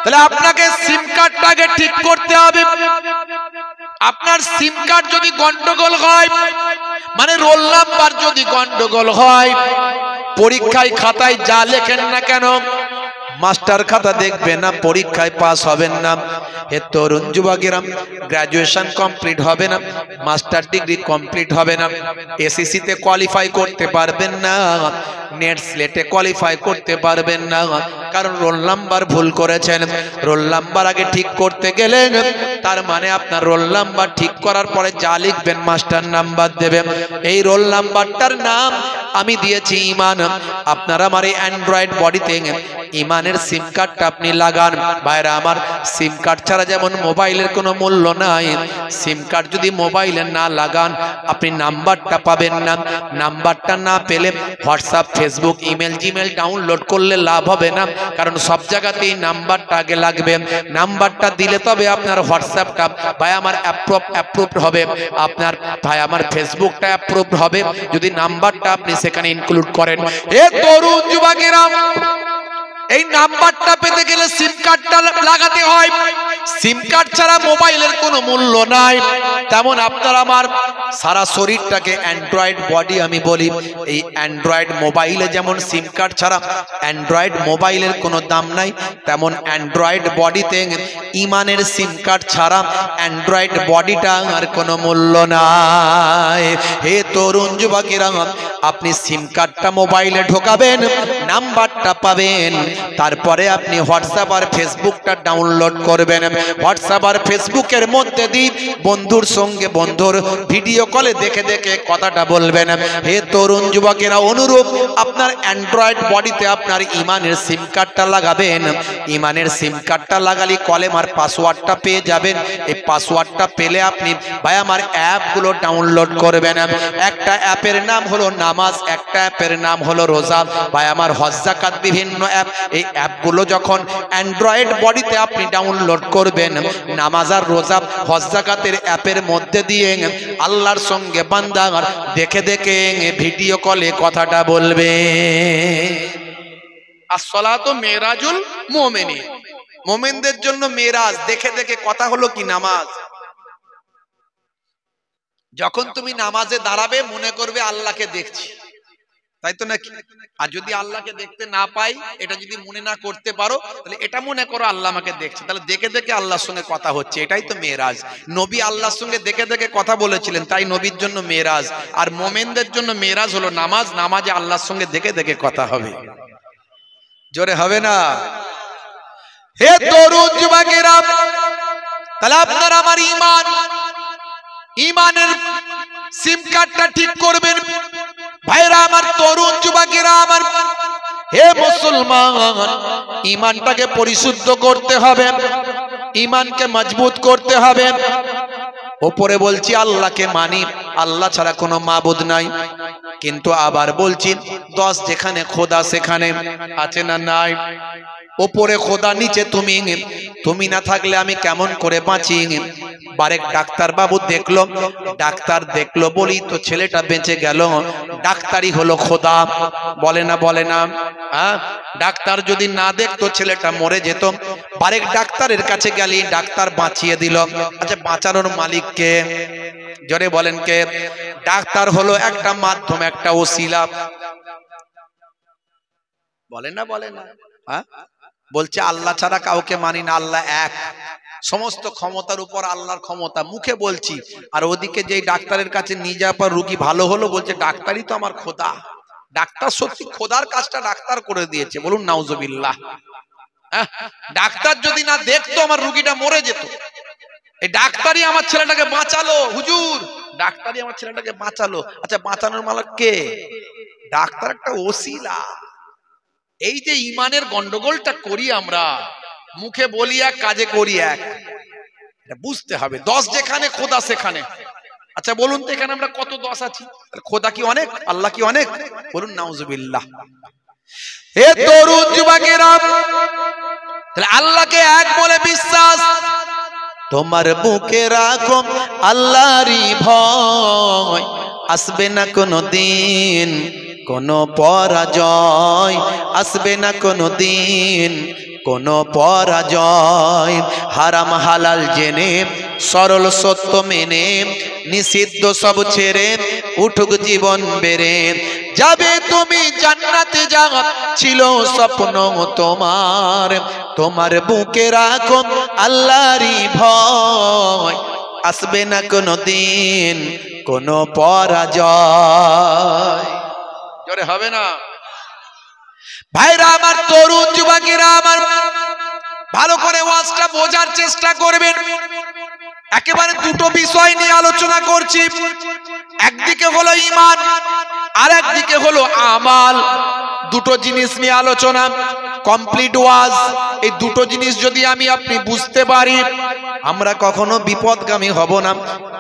Speaker 1: তাহলে আপনাকে সিম কার্ডটাকে ঠিক করতে হবে। আপনার সিম কার্ড যদি গন্ডগোল হয়, মানে রোল নাম্বার যদি গন্ডগোল হয়, পরীক্ষায় খাতায় যা লেখেন না কেন, মাস্টার খাতা দেখবে না, পরীক্ষায় পাস হবেন না। হে তরুণ যুবকেরা, গ্রাজুয়েশন কমপ্লিট হবে না, মাস্টার ডিগ্রি কমপ্লিট হবে না, এসএসসি তে কোয়ালিফাই করতে পারবেন না, নেট স্লেটে কোয়ালিফাই করতে পারবেন না, কারণ রোল নাম্বার ভুল করেছেন। রোল নাম্বার আগে ঠিক করতে গেলেন, তার মানে আপনার রোল নাম্বার ঠিক করার পরে যা লিখবেন মাস্টার নাম্বার দেবেন। এই রোল নাম্বারটার নাম আমি দিয়েছি ইমান। আপনারা আমার এই অ্যান্ড্রয়েড বডিতে ইমানের সিম কার্ডটা আপনি লাগান। ভাইরা আমার, সিম কার্ড ছাড়া যেমন মোবাইলের কোনো মূল্য নাই, সিম কার্ড যদি মোবাইলে না লাগান আপনি নাম্বারটা পাবেন না। নাম্বারটা না পেলে WhatsApp, Facebook, email, Gmail download করলে লাভ হবে না, কারণ সব জায়গাতেই নাম্বারটা আগে লাগবে। নাম্বারটা দিলে তবে আপনার হোয়াটসঅ্যাপটা ভাই আমার অ্যাপ্রুভড হবে, আপনার ভাই আমার ফেসবুকটা অ্যাপ্রুভড হবে যদি নাম্বারটা আপনি সেখানে ইনক্লুড করেন। এ তরুণ যুবকেরা, এই নাম্বারটা পেতে গেলে সিম কার্ডটা লাগাতে হয়। সিম কার্ড ছাড়া মোবাইলের কোনো মূল্য নাই। তেমন আপনার আমার সারা শরীরটাকে অ্যান্ড্রয়েড বডি আমি বলি, এই অ্যান্ড্রয়েড মোবাইলে যেমন সিম কার্ড ছাড়া অ্যান্ড্রয়েড মোবাইলের কোনো দাম নাই, তেমন অ্যান্ড্রয়েড বডিতে ইমানের সিম কার্ড ছাড়া অ্যান্ড্রয়েড বডিটা আর কোনো মূল্য নাই। হে তরুণ যুবকেরা, আপনি সিম কার্ডটা মোবাইলে ঢোকাবেন, নাম্বারটা পাবেন, তারপরে আপনি হোয়াটসঅ্যাপ আর ফেসবুকটা ডাউনলোড করবেন। হোয়াটসঅ্যাপ আর ফেসবুকের মধ্যে দিয়ে বন্ধুর সঙ্গে বন্ধুর ভিডিও কলে দেখে দেখে কথাটা বলবেন। হে তরুণ যুবকেরা, অনুরূপ আপনার অ্যান্ড্রয়েড বডিতে আপনার ইমানের সিম কার্ডটা লাগাবেন। ইমানের সিম কার্ডটা লাগালে কলেমার পাসওয়ার্ডটা পেয়ে যাবেন। এই পাসওয়ার্ডটা পেলে আপনি ভাই আমার অ্যাপগুলো ডাউনলোড করবেন। একটা অ্যাপের নাম হলো নামাজ, একটা অ্যাপের নাম হলো রোজা, ভাই আমার হজ যাকাত, বিভিন্ন অ্যাপ। এই অ্যাপগুলো যখন অ্যান্ড্রয়েড বডিতে আপনি ডাউনলোড করবেন, নামাজ আর রোজা, হজ যাকাতের অ্যাপের মধ্যে দিয়ে আল্লাহর সঙ্গে বান্দা দেখে দেখে ভিডিও কলে কথাটা বলবে। আসসালাতু মেরাজুল মুমিনিন, মুমিনদের জন্য মেরাজ, দেখে দেখে কথা হলো কি নামাজ। যখন তুমি নামাজে দাঁড়াবে মনে করবে আল্লাহকে দেখছি, তাই তো নাকি? আর যদি আল্লাহকে দেখতে না পাই, এটা যদি মনে না করতে পারো, তাহলে এটা মনে করো আল্লাহ আমাকে দেখছে, তাহলে দেখে দেখে আল্লাহর সঙ্গে কথা হচ্ছে, এটাই তো মেরাজ। নবী আল্লাহর সঙ্গে দেখে দেখে কথা বলেছিলেন, তাই নবীর জন্য মেরাজ। আর মোমেনদের জন্য মেরাজ হলো নামাজ, নামাজে আল্লাহর সঙ্গে দেখে দেখে কথা হবে। জোরে হবে না? হে তরুণ যুবকেরা, তাহলে আপনার আমার ঈমান, ঈমানের সিম কার্ডটা ঠিক করবেন। ভাইরা আমার, তরুণ যুবকেরা আমার, হে মুসলমান, ঈমানটাকে পরিশুদ্ধ করতে হবে, ঈমানকে মজবুত করতে হবে। ওপরে বলছি আল্লাহকে মানি, আল্লাহ ছাড়া কোনো মাবুদ নাই, কিন্তু আবার বলছি 10 যেখানে খোদা সেখানে আছে না নাই? ওপরে খোদা, নিচে তুমি, তুমি না থাকলে আমি কেমন করে বাঁচি? বারেক ডাক্তার বাবু দেখলো, ডাক্তার দেখলো বলি তো ছেলেটা বেঁচে গেল, ডাক্তারই হলো খোদা, বলে না বলে না? হ্যাঁ, ডাক্তার যদি না দেখতো ছেলেটা মরে যেত। বারেক ডাক্তারের কাছে গেলি, ডাক্তার বাঁচিয়ে দিল। আচ্ছা, বাঁচানোর মালিক কে? জোরে বলেন কে? ডাক্তার হলো একটা মাধ্যম, একটা ওসিলা, বলে না বলে না? হ্যাঁ, বলছে আল্লাহ ছাড়া কাউকে মানি না, আল্লাহ এক, সমস্ত ক্ষমতার উপর আল্লাহর ক্ষমতা, মুখে বলছি। আর ওদিকে যেই ডাক্তারের কাছে নিয়ে যাওয়ার পর রুগী ভালো হলো, বলছে ডাক্তারই তো আমার খোদা। ডাক্তার সত্যি খোদার কাজটা ডাক্তার করে দিয়েছে, বলুন নাউজুবিল্লাহ। ডাক্তার যদি না দেখতো আমার রুগীটা মরে যেত। এই ডাক্তারই আমার ছেলেটাকে বাঁচালো, হুজুর ডাক্তারই আমার ছেলেটাকে বাঁচালো। আচ্ছা, বাঁচানোর মালিক কে? ডাক্তার একটা ওসিলা। এই যে ইমানের গন্ডগোলটা করি আমরা, মুখে বলি এক, কাজে করি এক, এটা বুঝতে হবে। 10 যেখানে খোদা সেখানে। আচ্ছা বলুন তো, এখানে আমরা কত 10 আছি? খোদা কি অনেক? আল্লাহ কি অনেক? বলুন নাউজুবিল্লাহ। হে তরুণ যুবকেরা, তাহলে আল্লাহকে এক বলে বিশ্বাস, তোমার বুকে রাখো আল্লাহরই ভয়, আসবে না কোনো দিন কোনো পরাজয়, আসবে না কোনো দিন কোনো পরাজয়। হারাম হালাল জেনে, সরল সত্য মেনে, নিষিদ্ধ সব ছেড়ে উঠুক জীবন বেড়ে, যাবে তুমি জান্নাতে, যা ছিল স্বপ্ন তোমার, তোমার বুকে রাখো আল্লাহরই ভয়, আসবে না কোনো দিন কোনো পরাজয়। জোরে হবে না? ভাইরা আমার, তরুণ যুবকেরা আমার, ভালো করে ওয়াজটা বোঝার চেষ্টা করবেন। একেবারে দুটো বিষয় নিয়ে আলোচনা করছি, একদিকে হলো ঈমান আর একদিকে হলো আমাল। দুটো জিনিস নিয়ে আলোচনা। কমপ্লিট ওয়াজ, এই দুটো জিনিস যদি আমি আপনি বুঝতে পারি, আমরা কখনো বিপদগামী হব না,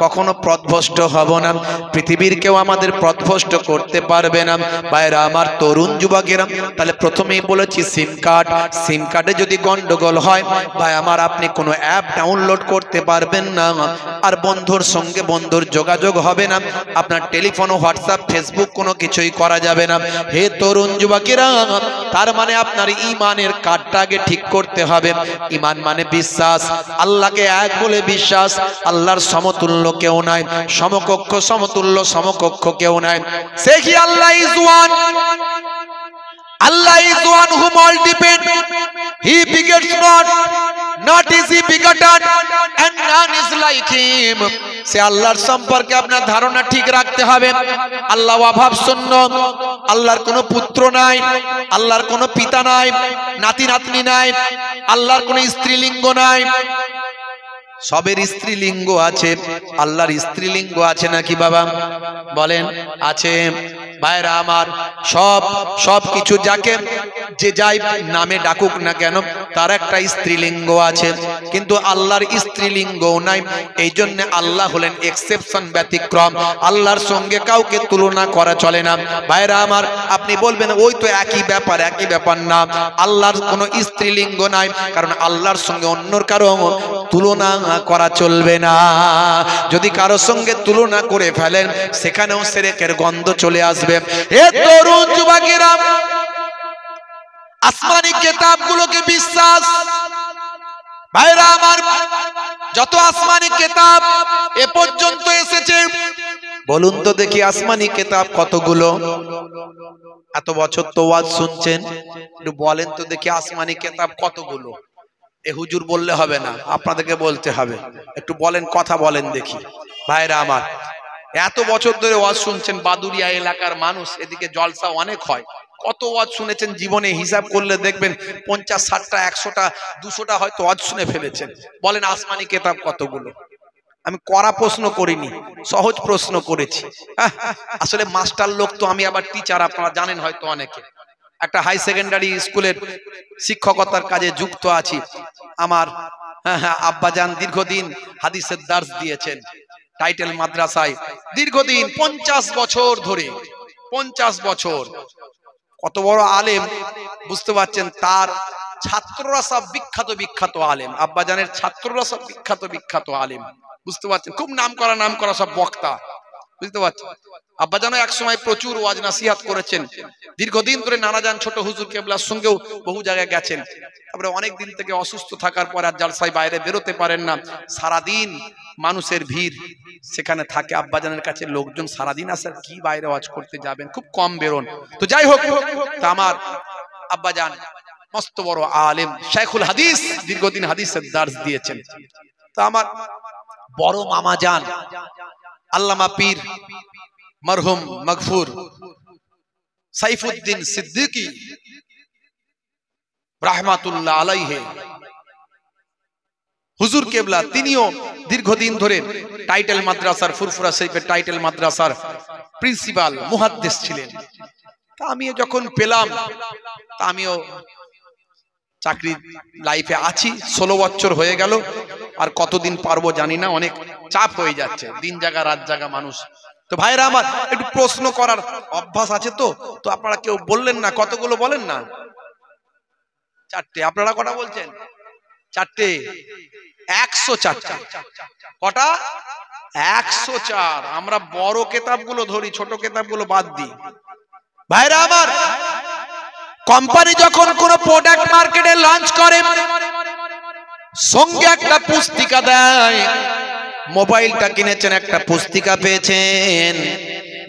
Speaker 1: কখনো পথভ্রষ্ট হব না, পৃথিবীর কেউ আমাদের পথভ্রষ্ট করতে পারবে না। ভাইরা আমার, তরুণ যুবকেরা, তাহলে প্রথমেই বলেছি সিম কার্ডে যদি গন্ডগোল হয়, ভাই আমার, আপনি কোনো অ্যাপ ডাউনলোড করতে পারবেন না, আর বন্ধুর সঙ্গে বন্ধুর যোগাযোগ হবে না, আপনার টেলিফোন, হোয়াটসঅ্যাপ, ফেসবুক কোনো কিছুই করা যাবে না। হে তরুণ যুবকেরা, তার মানে আপনার ঈমানের কার্ডটা আগে ঠিক করতে হবে। ঈমান মানে বিশ্বাস, আল্লাহকে এক বলে বিশ্বাস, আল্লাহর সমতুল্য কেউ নাই, সমকক্ষ সমতুল্য সমকক্ষ কেউ নাই। সে কি Allah is one, Allah is one whom all depend. He begets not is he begotten, and none is like him. সে আল্লাহর সম্পর্কে আপনার ধারণা ঠিক রাখতে হবে। আল্লাহ অভাব শূন্য, আল্লাহর কোনো পুত্র নাই, আল্লাহর কোনো পিতা নাই, নাতি নাতনি নাই, আল্লাহর কোনো স্ত্রীলিঙ্গ নাই। সবের স্ত্রীলিঙ্গ আছে, আল্লাহর স্ত্রীলিঙ্গ আছে নাকি বাবা? বলেন আছে। ভাইরা আমার, সব কিছু যাকে যে যাই নামে ডাকুক না কেন, তার একটা স্ত্রীলিঙ্গ আছে, কিন্তু আল্লাহর স্ত্রীলিঙ্গও নাই। এই জন্য আল্লাহ হলেন এক্সেপশন, ব্যতিক্রম। আল্লাহর সঙ্গে কাউকে তুলনা করা চলে না। ভাইরা আমার, আপনি বলবেন ওই তো একই ব্যাপার না। আল্লাহর কোনো স্ত্রীলিঙ্গ নাই, কারণ আল্লাহর সঙ্গে অন্যর কারো তুলনা করা চলবে না। যদি কারো সঙ্গে তুলনা করে ফেলেন, সেখানেও শিরকের গন্ধ চলে আসবে। এ তরুণ যুবকেরা, আসমানি কিতাবগুলোকে বিশ্বাস। ভাইরা আমার, যত আসমানি কিতাব এ পর্যন্ত এসেছে, বলুন তো দেখি আসমানি কিতাব কতগুলো? এত বছর তো ওয়াজ শুনছেন, একটু বলেন তো দেখি আসমানি কিতাব কতগুলো? এ হুজুর বললে হবে না, আপনাদেরকে বলতে হবে। একটু বলেন, কথা বলেন দেখি। ভাইরা আমার, এত বছর ধরে ওয়াজ শুনছেন, বাদুরিয়া এলাকার মানুষ, এদিকে জলসা অনেক হয়, কত ওয়াজ শুনেছেন জীবনে? হিসাব করলে দেখবেন 50, 60টা, 100টা, 200টা হয়তো ওয়াজ শুনে ফেলেছেন। বলেন আসমানি কিতাব কতগুলো? আমি কড়া প্রশ্ন করিনি, সহজ প্রশ্ন করেছি। আসলে মাস্টার লোক তো আমি, আবার টিচার, আপনারা জানেন হয়তো অনেকে। একটা হাই সেকেন্ডারি স্কুলের শিক্ষকতার কাজে যুক্ত আছি। আমার আব্বাজান দীর্ঘদিন হাদিসের দার্স দিয়েছেন টাইটেল মাদ্রাসায়, দীর্ঘদিন 50 বছর ধরে। 50 বছর, কত বড় আলেম বুঝতে পারছেন। তার ছাত্ররা সব বিখ্যাত আলেম, আব্বাজানের ছাত্ররা সব বিখ্যাত আলেম, বুঝতে পারছেন। খুব নাম করা সব বক্তা, বুঝতে পারছেন। আব্বাজানও এক সময় প্রচুর ওয়াজ নাসিহাত করেছেন, দীর্ঘদিন ধরে নানাজান ছোট হুজুর কেবলার সঙ্গেও বহু জায়গায় গেছেন। তারপরে অনেক দিন থেকে অসুস্থ থাকার পর আর জালসায় বাইরে বেরোতে পারেন না। সারাদিন মানুষের ভিড় সেখানে থাকে, আব্বাজানের কাছে লোকজন সারাদিন আসে, কি বাইরে ওয়াজ করতে যাবেন, খুব কম বেরোন। তো যাই হোক, তা আমার আব্বাজান মস্ত বড় আলেম, শাইখুল হাদিস, দীর্ঘদিন হাদিসের দার্স দিয়েছেন। তা আমার বড় মামা জান আল্লামা পীর মরহুম মগফুর সাইফুদ্দিন সিদ্দিকী রাহমাতুল্লাহ আলাইহি, হুজুর কেবলা, তিনিও দীর্ঘদিন ধরে টাইটেল মাদ্রাসার, ফুরফুরা শরীফের টাইটেল মাদ্রাসার প্রিন্সিপাল, মুহাদ্দিস ছিলেন। তা আমি যখন পেলাম, তা আমিও চাকরি লাইফে আছি, 16 বছর হয়ে গেল। আর কতদিন পারবো জানি না, অনেক চাপ হয়ে যাচ্ছে, দিন জাগা রাত জাগা মানুষ। তো ভাইরা আমার, একটু প্রশ্ন করার অভ্যাস আছে। তো আপনারা কেউ বললেন না, কতগুলো বলেন না? 4টে। আপনারা কটা বলছেন? 4টে। 104টা। কটা? 104। আমরা বড় কিতাবগুলো ধরি, ছোট কিতাবগুলো বাদ দিই। ভাইরা আমার, কোম্পানি যখন কোন প্রোডাক্ট মার্কেটে লঞ্চ করে, সঙ্গে একটা পুস্তিকা দেয়। মোবাইলটা কিনেছেন, একটা পুস্তিকা পেয়েছেন,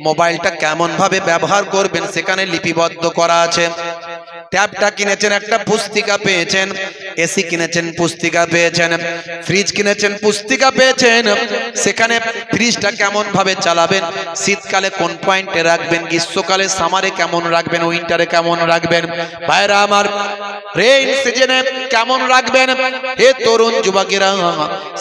Speaker 1: মোবাইলটা কেমন ভাবে ব্যবহার করবেন সেখানে লিপিবদ্ধ করা আছে। ট্যাবটা কিনেছেন, একটা পুস্তিকা পেয়েছেন। এসি কিনেছেন, পুস্তিকা পেয়েছেন। ফ্রিজ কিনেছেন, পুস্তিকা পেয়েছেন। সেখানে ফ্রিজটা কেমন ভাবে চালাবেন, শীতকালে কোন পয়েন্টে রাখবেন, গ্রীষ্মকালে সামারে কেমন রাখবেন, উইন্টারে কেমন রাখবেন, ভাইরা আমার রেইন সিজনে কেমন রাখবেন। হে তরুণ যুবকেরা,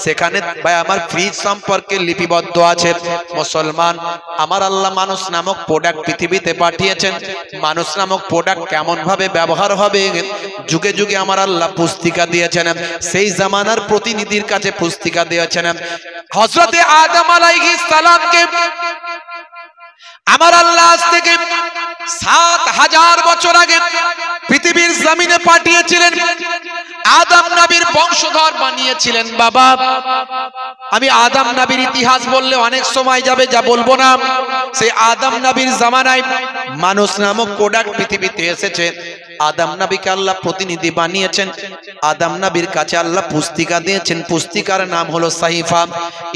Speaker 1: সেখানে ভাই আমার ফ্রিজ সম্পর্কে লিপিবদ্ধ আছে। মুসলমান, আমার আল্লাহ মানুষ নামক প্রোডাক্ট পৃথিবীতে পাঠিয়েছেন। মানুষ নামক প্রোডাক্ট কেমন ভাবে ব্যবহার হবে। যুগে যুগে আমার আল্লাহ পুস্তিকা দিয়েছেন, সেই জামানার প্রতিনিধির কাছে পুস্তিকা দিয়েছেন। হযরতে আদম আলাইহিস সালামকে আমার আল্লাহ আজ থেকে ৭,০০০ বছর আগে পৃথিবীর জমিনে পাঠিয়েছিলেন, আদম নবীর বংশধর বানিয়েছিলেন। বাবা, আমি আদম নবীর ইতিহাস বললে অনেক সময় যাবে, যা বলবো না। সেই আদম নবীর জামানায় মানুষ নামক প্রোডাক্ট পৃথিবীতে এসেছে। আদম নবীকে আল্লাহ প্রতিনিধি বানিয়েছেন, আদম নবীর কাছে আল্লাহ পুস্তিকা দিয়েছেন, পুস্তিকার নাম হলো সাহিফা।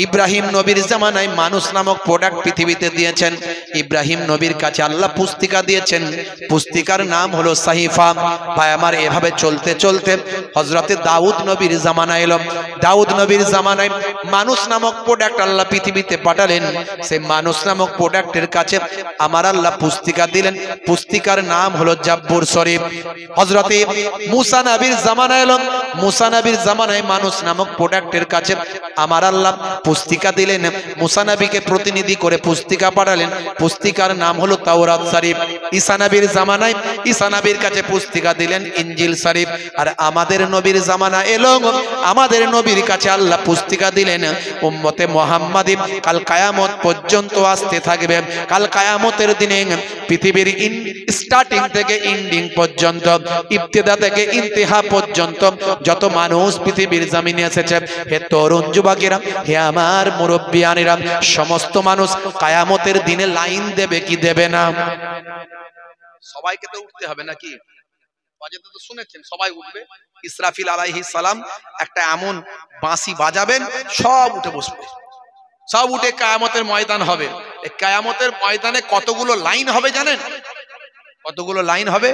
Speaker 1: ইব্রাহিম নবীর জামানায় মানুষ নামক প্রোডাক্ট পৃথিবীতে দিয়েছেন, ইব্রাহিম নবীর কাছে আল্লাহ পুস্তিকা দিয়েছেন, পুস্তিকার নাম হলো সাহিফা। ভাই আমার, এভাবে চলতে চলতে হযরতে দাউদ নবীর জামানা এলো। দাউদ নবীর জামানায় মানুষ নামক প্রোডাক্ট আল্লাহ পৃথিবীতে পাঠালেন, সেই মানুষ নামক প্রোডাক্টের কাছে আমার আল্লাহ পুস্তিকা দিলেন, পুস্তিকার নাম হলো জাব্বুর শরীফ। হযরতে মুসা নবীর জামানা এলো, মুসা নবীর জামানায় মানুষ নামক প্রোডাক্টের কাছে আমার আল্লাহ পুস্তিকা দিলেন, মুসা নবীকে প্রতিনিধি করে পুস্তিকা পাঠালেন, পুস্তিকার নাম হলো তাওরাত শরীফ। ঈসা নবীর জামানায় ঈসা নবীর কাছে পুস্তিকা দিলেন ইনজিল শরীফ। আর আমাদের নবীর জামানা এলো, আমাদের নবীর কাছে আল্লাহ পুস্তিকা দিলেন উম্মতে মুহাম্মাদি। কাল কিয়ামত পর্যন্ত আসতে থাকবে, কাল কিয়ামতের দিনে পৃথিবীর স্টার্টিং থেকে এন্ডিং পর্যন্ত, ইবতিদা থেকে ইন্তেহা পর্যন্ত যত মানুষ পৃথিবীর জমিনে এসেছে, হে তরুণ যুবকেরা, হে আমার মুরব্বিয়ানেরা, সমস্ত মানুষ কিয়ামতের দিনে লাইন দেবে কি দেবে না? সবাইকে তো উঠতে হবে নাকি? বাজাতে তো শুনেছেন, সবাই উঠবে। ইসরাফিল আলাইহিস সালাম একটা এমন বাঁশি বাজাবেন, সব উঠে বসবে, সব উঠে কিয়ামতের ময়দান হবে। এই কিয়ামতের ময়দানে কতগুলো লাইন হবে জানেন? কতগুলো লাইন হবে?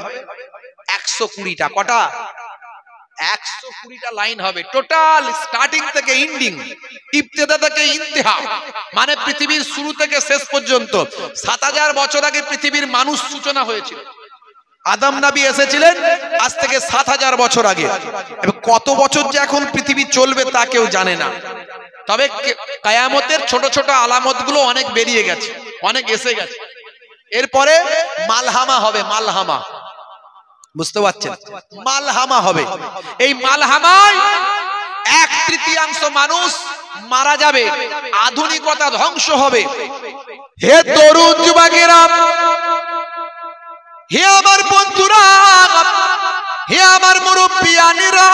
Speaker 1: 120টা। কটা? 120টা লাইন হবে টোটাল, স্টার্টিং থেকে এন্ডিং, ইবতিদা থেকে ইন্তেহা, মানে পৃথিবীর শুরু থেকে শেষ পর্যন্ত। ৭,০০০ বছর আগে পৃথিবীর মানুষ সূচনা হয়েছিল, আদম নবী এসেছিলেন আজ থেকে ৭,০০০ বছর আগে। কত বছর যে এখন পৃথিবী চলবে তা কেউ জানে না। তবে কিয়ামতের ছোট ছোট আলামত গুলো অনেক বেরিয়ে গেছে, অনেক এসে গেছে। এরপরে মালহামা হবে, মালহামা, বুঝতে পারছেন? মালহামা হবে। এই মালহামায় 1/3 মানুষ মারা যাবে, আধুনিকতা ধ্বংস হবে। হে তরুণ যুবকেরা, হে আমার বন্ধুরা, হে আমার মুরব্বিয়ানেরা,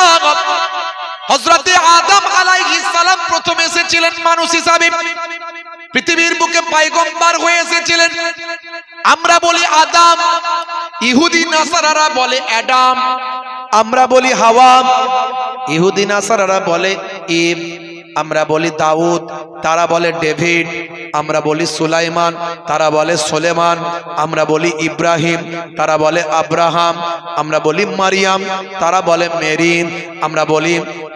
Speaker 1: হযরতে আদম আলাইহিস সালাম প্রথম এসেছিলেন মানুষ হিসাবে, পৃথিবীর বুকে পয়গম্বর হয়ে এসেছিলেন। আমরা বলি আদম, ইহুদি নাসারারা বলে অ্যাডাম, আমরা বলি হাওয়া, ইহুদি নাসারারা বলে ইব, আমরা বলি দাউদ, তারা বলে ডেভিড, আমরা বলি সুলাইমান, তারা বলে সুলেমান, আমরা বলি ইব্রাহিম, তারা বলে আব্রাহাম, আমরা বলি মারিয়াম, তারা বলে মেরিন, আমরা বলি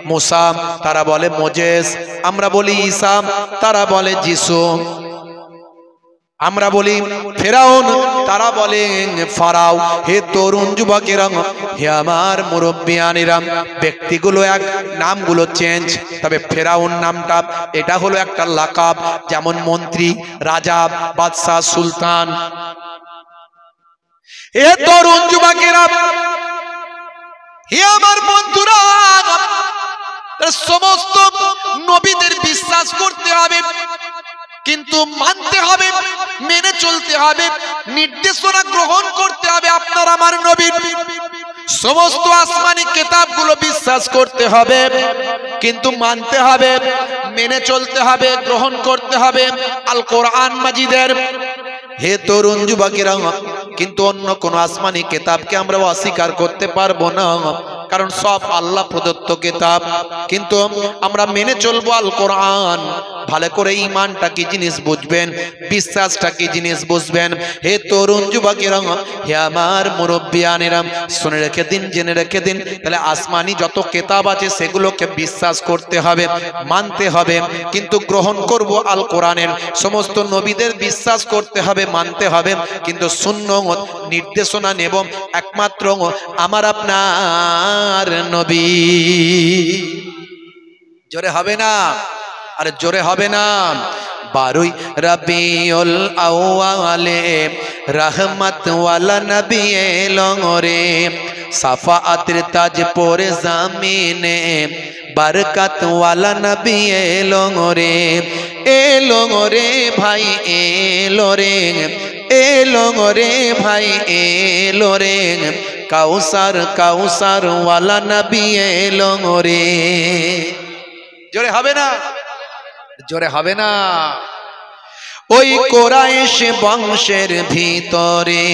Speaker 1: মুসা, তারা বলে মোজেস, আমরা বলি ঈসা, তারা বলে যিশু, আমরা বলি ফেরাউন, তারা বলে ফারাও। হে তরুণ যুবকেরা, হে আমার মুরব্বিয়ানেরা, ব্যক্তিগুলো এক, নামগুলো চেঞ্জ, তবে ফেরাউন নামটা এটা হলো একটা লাকাব, যেমন মন্ত্রী, রাজা, বাদশাহ, সুলতান। হে তরুণ যুবকেরা, হে আমার বন্ধুরা, সমস্ত নবীদের বিশ্বাস করতে হবে, কিন্তু মানতে হবে, মেনে চলতে হবে, নির্দেশনা গ্রহণ করতে হবে আপনার আমার নবীর। সমস্ত আসমানি কিতাবগুলো বিশ্বাস করতে হবে, কিন্তু মানতে হবে, মেনে চলতে হবে, গ্রহণ করতে হবে আল কোরআন মাজিদের। হে তরুণ যুবকেরা, কিন্তু অন্য কোন আসমানি কিতাবকে আমরা অস্বীকার করতে পারবো না, কারণ সব আল্লাহ প্রদত্ত কিতাব, কিন্তু আমরা মেনে চলবো আল কোরআন। ভালো করে ঈমানটা কি জিনিস বুঝবেন, বিশ্বাসটা কি জিনিস বুঝবেন। হে তরুণ যুবকেরা, হে আমার মুরব্বিয়ানেরা, শুনে রেখে দিন, জেনে রেখে দিন, তাহলে আসমানি যত কিতাব আছে সেগুলোকে বিশ্বাস করতে হবে, মানতে হবে, কিন্তু গ্রহণ করব আল কোরআনের। সমস্ত নবীদের বিশ্বাস করতে হবে, মানতে হবে, কিন্তু সুন্নত নির্দেশনা নেব একমাত্র আমার আপনার নবী। জোরে হবে না? আরে জোরে হবে না? 12 রবিউল আউয়ালে রহমত ওয়ালা নবী এলো রে, সাফাআতের তাজ পরে জামিনে বরকত ওয়ালা নবী এলো রে ভাই এলো রে ভাই এলো রে কাউসার ওয়ালা নবী এলো রে। জোরে হবে না, জোরে হবে না। ওই কোরাইশ বংশের ভিতরে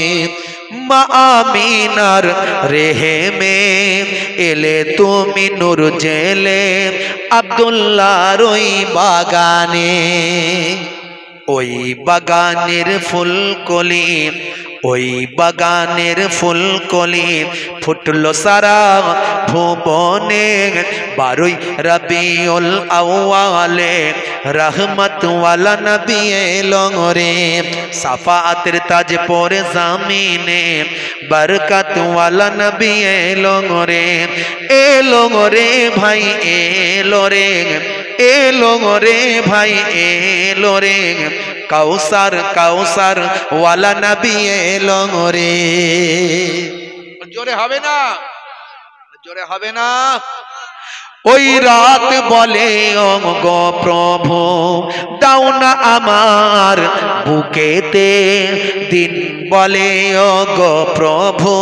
Speaker 1: মা আমিনার রেহেমে এলে তুমি নূর জেলে আব্দুল্লাহর ওই বাগানে, ওই বাগানের ফুলকলি, ওই বাগানের ফুলকলি ফুটলো সারা ভুবনে 12 রবিউল আউয়ালে রহমত ওয়ালা নবী এলো রে। সাফাআতের তাজ পরে জামিনে বরকত ওয়ালা নবী এলো রে ভাই এলো রে ভাই এলো রে কাউসার ওয়ালা নবী এলো রে। জোরে হবে না, জোরে হবে না। ওই রাত বলে ও গো প্রভু দাও না আমার বুকেতে, দিন বলে ও গো প্রভু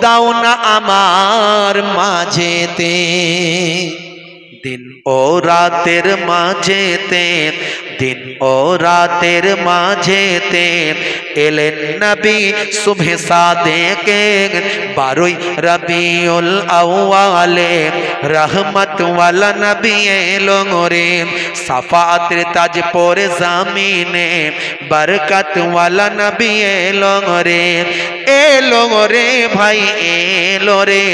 Speaker 1: দাও না আমার মাঝেতে, দিন ও রাতের মাঝেতে, দিন ও রাতের মাঝেতে এলেন নবী সুবহে সাদেকে 12 রবিউল আউয়ালে রহমত ওয়ালা নবী এলো রে। সাফাআতের তাজ পরে জামিনে বরকত ওয়ালা নবী এলো রে ভাই এলো রে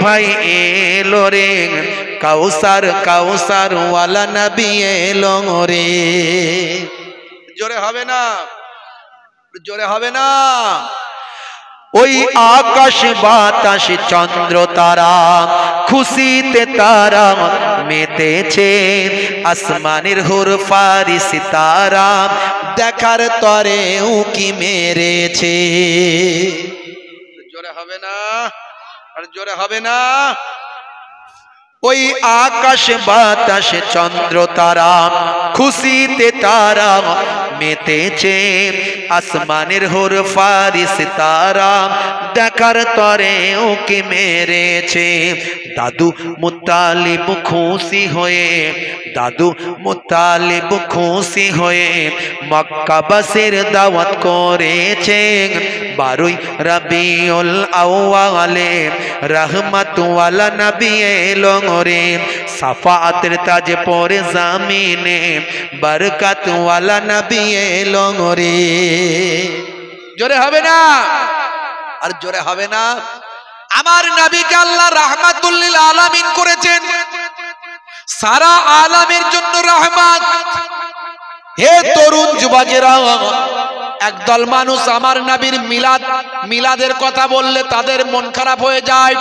Speaker 1: ভাই এলো রে কাউসার ওয়ালা নবী এলো রে। জোরে হবে না, জোরে হবে না। ওই আকাশ বাতাস চন্দ্র তারা খুশিতে তারা মেতেছে, আসমানের হুর ফারিস তারা দেখার তরে উকি মেরেছে। জোরে হবে না, আর জোরে হবে না। ওই আকাশ বাতাস চন্দ্র তারা খুশিতে তারা মেতেছে, আসমানের হুর ফারিস তারা দেখার তরে ওকে মেরেছে। দাদু মুত্তালিব খুশি হয়ে, দাদু মুত্তালিব খুশি হয়ে মক্কাবাসীর দাওয়াত করেছে 12 রবিউল আউয়ালে রহমত ওয়ালা নবী এলো রে। সাফাআতের তাজ পরে জামিনে বরকত ওয়ালা নবী এলো রে। জোরে হবে না, আর জোরে হবে না। আমার নবীকে আল্লাহ রাহমাতুল লিল আলামিন করেছেন, সারা আলামের জন্য রহমত। হে তরুণ যুবকেরা, একদল মানুষ আমার নবীর মিলাদের কথা বললে তাদের মন খারাপ হয়ে যায়,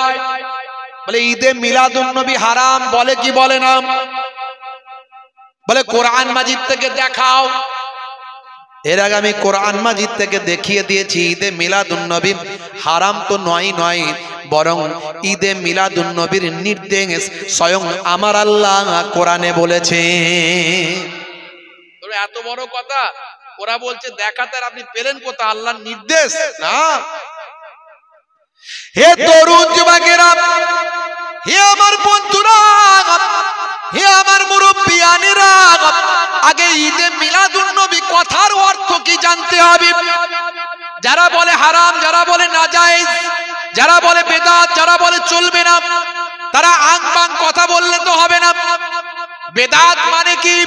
Speaker 1: বলে ঈদে মিলাদুন নবী হারাম, বলে কি বলে না? বলে কোরআন মাজিদ থেকে দেখাও। এর আগে আমি কোরআন মাজিদ থেকে দেখিয়ে দিয়েছি ঈদে মিলাদুন নবী হারাম তো নয়, বরং ঈদে মিলাদুন নবীর নির্দেশ স্বয়ং আমার আল্লাহ কোরআনে বলেছে। এত বড় কথা ওরা বলছে দেখাতে, আর আপনি পেলেন কোথা? আল্লাহর নির্দেশ না। হে তরুণ যুবকেরা, হে আমার বন্ধুরা, হে আমার মুরব্বিয়ানেরা, আগে ঈদে মিলাদুন নবী কথার অর্থ কি জানতে হবে। যারা বলে হারাম, যারা বলে নাজায়েজ, যারা বলে বেদাত, যারা বলে চলবে না, তারা আং বাং কথা বললে তো হবে না। বেদাত মানে কি?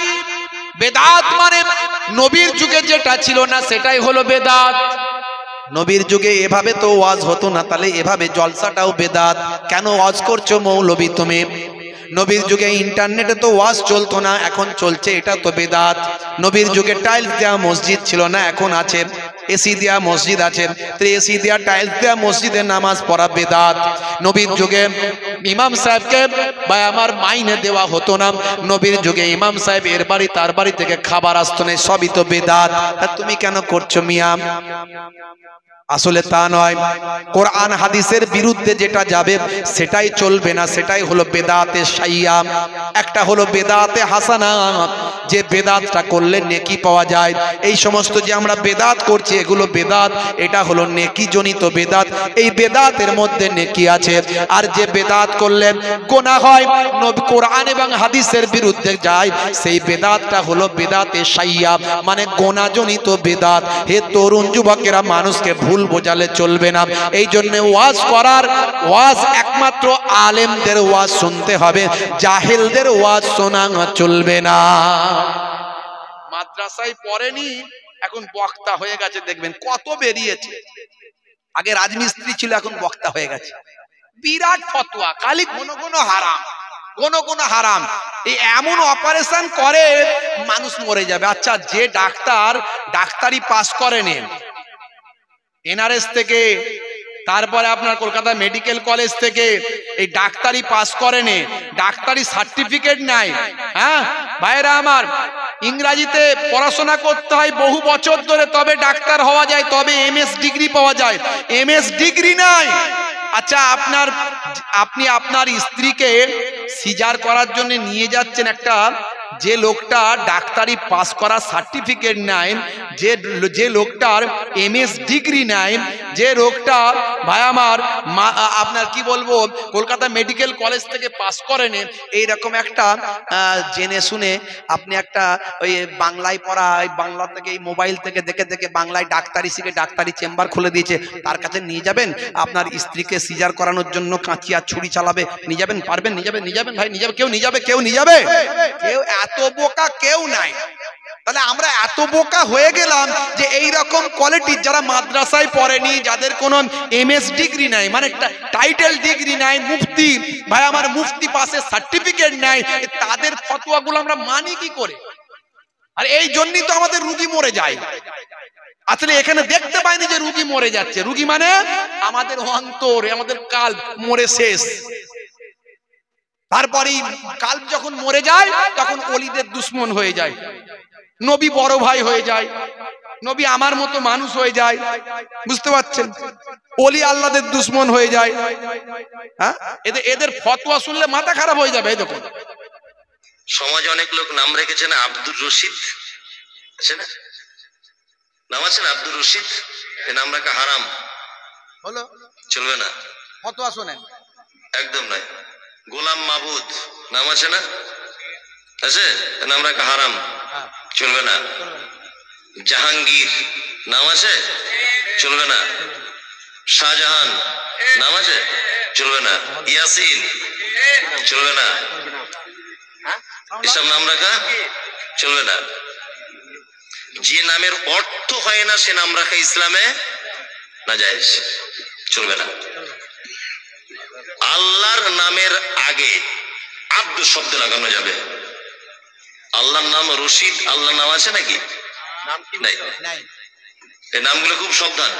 Speaker 1: বেদাত মানে নবীর যুগে যেটা ছিল না সেটাই হলো বেদাত। নবীর যুগে এভাবে তো ওয়াজ হতো না, তাহলে এভাবে জলসাটাও বেদাত। কেন ওয়াজ করছো মৌলবী তুমি? নবীর যুগে ইন্টারনেটে তো ওয়াজ চলতো না, এখন চলছে, এটা তো বেদাত। নবীর যুগে টাইলস দেওয়া মসজিদ ছিল না, এখন আছে। এসি দেওয়া মসজিদ আছে, তো এসি দেওয়া টাইলস দেওয়া মসজিদে নামাজ পড়া বেদাত। নবীর যুগে ইমাম সাহেবকে ভাই আমার মাইনে দেওয়া হতো না। নবীর যুগে ইমাম সাহেব এর বাড়ি তার বাড়ি থেকে খাবার আসতো না, সবই তো বেদাত। তুমি কেন করছো মিয়া? আসলে তা নয়, কোরআন হাদিসের বিরুদ্ধে যেটা যাবে সেটাই চলবে না, সেটাই হলো বেদাতে শাইয়া। একটা হলো বেদাতে হাসানা, যে বেদাতটা করলে নেকি পাওয়া যায়। এই সমস্ত যে আমরা বেদাত করছি এগুলো বেদাত, এটা হলো নেকি জনিত বেদাত। এই বেদাতের মধ্যে নেকি আছে। আর যে বেদাত করলে গুনাহ হয়, নবী কোরআন এবং হাদিসের বিরুদ্ধে যায়, সেই বেদাতটা হলো বেদাতে শাইয়া, মানে গুনাহ জনিত বেদাত। হে তরুণ যুবকেরা, মানুষকে ভুল বোঝালে চলবে না। এই জন্য ওয়াজ করার, ওয়াজ একমাত্র আলেমদের ওয়াজ শুনতে হবে, জাহেলদের ওয়াজ শোনা চলবে না। মাদ্রাসায় পড়েনি, এখন বক্তা হয়ে গেছে, দেখবেন কত বেরিয়েছে। আগে রাজমিস্ত্রি ছিল, এখন বক্তা হয়ে গেছে। বিরাট ফতোয়া, খালি কোন হারাম, কোন হারাম। এই এমন অপারেশন করে মানুষ মরে যাবে। আচ্ছা, যে ডাক্তার ডাক্তারি পাস করেনি এনআরএস থেকে, তারপরে আপনার কলকাতা মেডিকেল কলেজ থেকে এই ডাক্তারি পাস করেনি, ডাক্তারি সার্টিফিকেট নাই, হ্যাঁ ভাইরা আমার, ইংরেজিতে পড়াশোনা করতে হয় বহু বছর ধরে, তবে ডাক্তার হওয়া যায়, তবে এমএস ডিগ্রি পাওয়া যায়। এমএস ডিগ্রি নাই। আচ্ছা, আপনি আপনার স্ত্রীকে সিজার করার জন্য নিয়ে যাচ্ছেন, একটা যে লোকটা ডাক্তারি পাস করা সার্টিফিকেট নাই, যে লোকটার এমএস ডিগ্রি নাই, যে লোকটা ভাই আমার আপনার কি বলবো কলকাতা মেডিকেল কলেজ থেকে পাস করেন, এইরকম একটা জেনে শুনে আপনি একটা ওই বাংলায় পড়া, বাংলা থেকে এই মোবাইল থেকে দেখে দেখে বাংলায় ডাক্তারি শিখে ডাক্তারি চেম্বার খুলে দিয়েছে, তার কাছে নিয়ে যাবেন আপনার স্ত্রীকে সিজার করানোর জন্য, কাঁচি আর ছুরি চালাবে, নিয়ে যাবেন? পারবেন? নিয়ে যাবেন ভাই, নিয়ে যাবে? কেউ নিয়ে যাবে? কেউ নিয়ে যাবে? কেউ এত বোকা কেউ নাই। তাহলে আমরা এত বোকা হয়ে গেলাম যে এই রকম কোয়ালিটির যারা মাদ্রাসায় পড়েনি, যাদের কোনো এমএস ডিগ্রি নাই, মানে টাইটেল ডিগ্রি নাই, মুফতি ভাই আমার মুফতি পাসের সার্টিফিকেট নাই, তাদের ফতোয়াগুলো আমরা মানি কি করে? আর এই জন্যই তো আমাদের রোগী মরে যায়। আসলে এখানে দেখতে পাইনি যে রোগী মরে যাচ্ছে। রোগী মানে আমাদের অন্তর, আমাদের কাল মরে শেষ। তারপরে কাল যখন মরে যায় তখন ওলিদের দুশ্মন হয়ে যায়, নবী বড় ভাই হয়ে যায়, নবী আমার মতো মানুষ হয়ে যায়, বুঝতে পারছেন? ওলি আল্লাহদের দুশ্মন হয়ে যায়। হ্যাঁ, এদের ফতোয়া শুনলে মাথা খারাপ হয়ে যাবে। এই দেখুন,
Speaker 2: সমাজে অনেক লোক নাম রেখেছে না, আব্দুর রশিদ আছে না, নাম আছে না আব্দুর রশিদ, এই নাম রাখা হারাম,
Speaker 1: হলো
Speaker 2: চলবে না।
Speaker 1: ফতোয়া শুনেন,
Speaker 2: একদম নয়। গোলাম মাহবুদ নাম আছে না, আছে, নাম রাখা হারাম, চলবে না। জাহাঙ্গীর নাম আছে, চলবে না। শাহজাহান নাম আছে, চলবে না। ইয়াসিন চলবে না। এসব নাম রাখা চলবে না। যে নামের অর্থ হয় না সে নাম রাখা ইসলামে নাজায়েজ, চলবে না। আল্লাহর নামের আগে আব্দ শব্দ লাগানো যাবে। আল্লাহর নাম রশিদ, আল্লাহর নাম আছে নাকি? নাই। এই নামগুলো খুব সাবধান।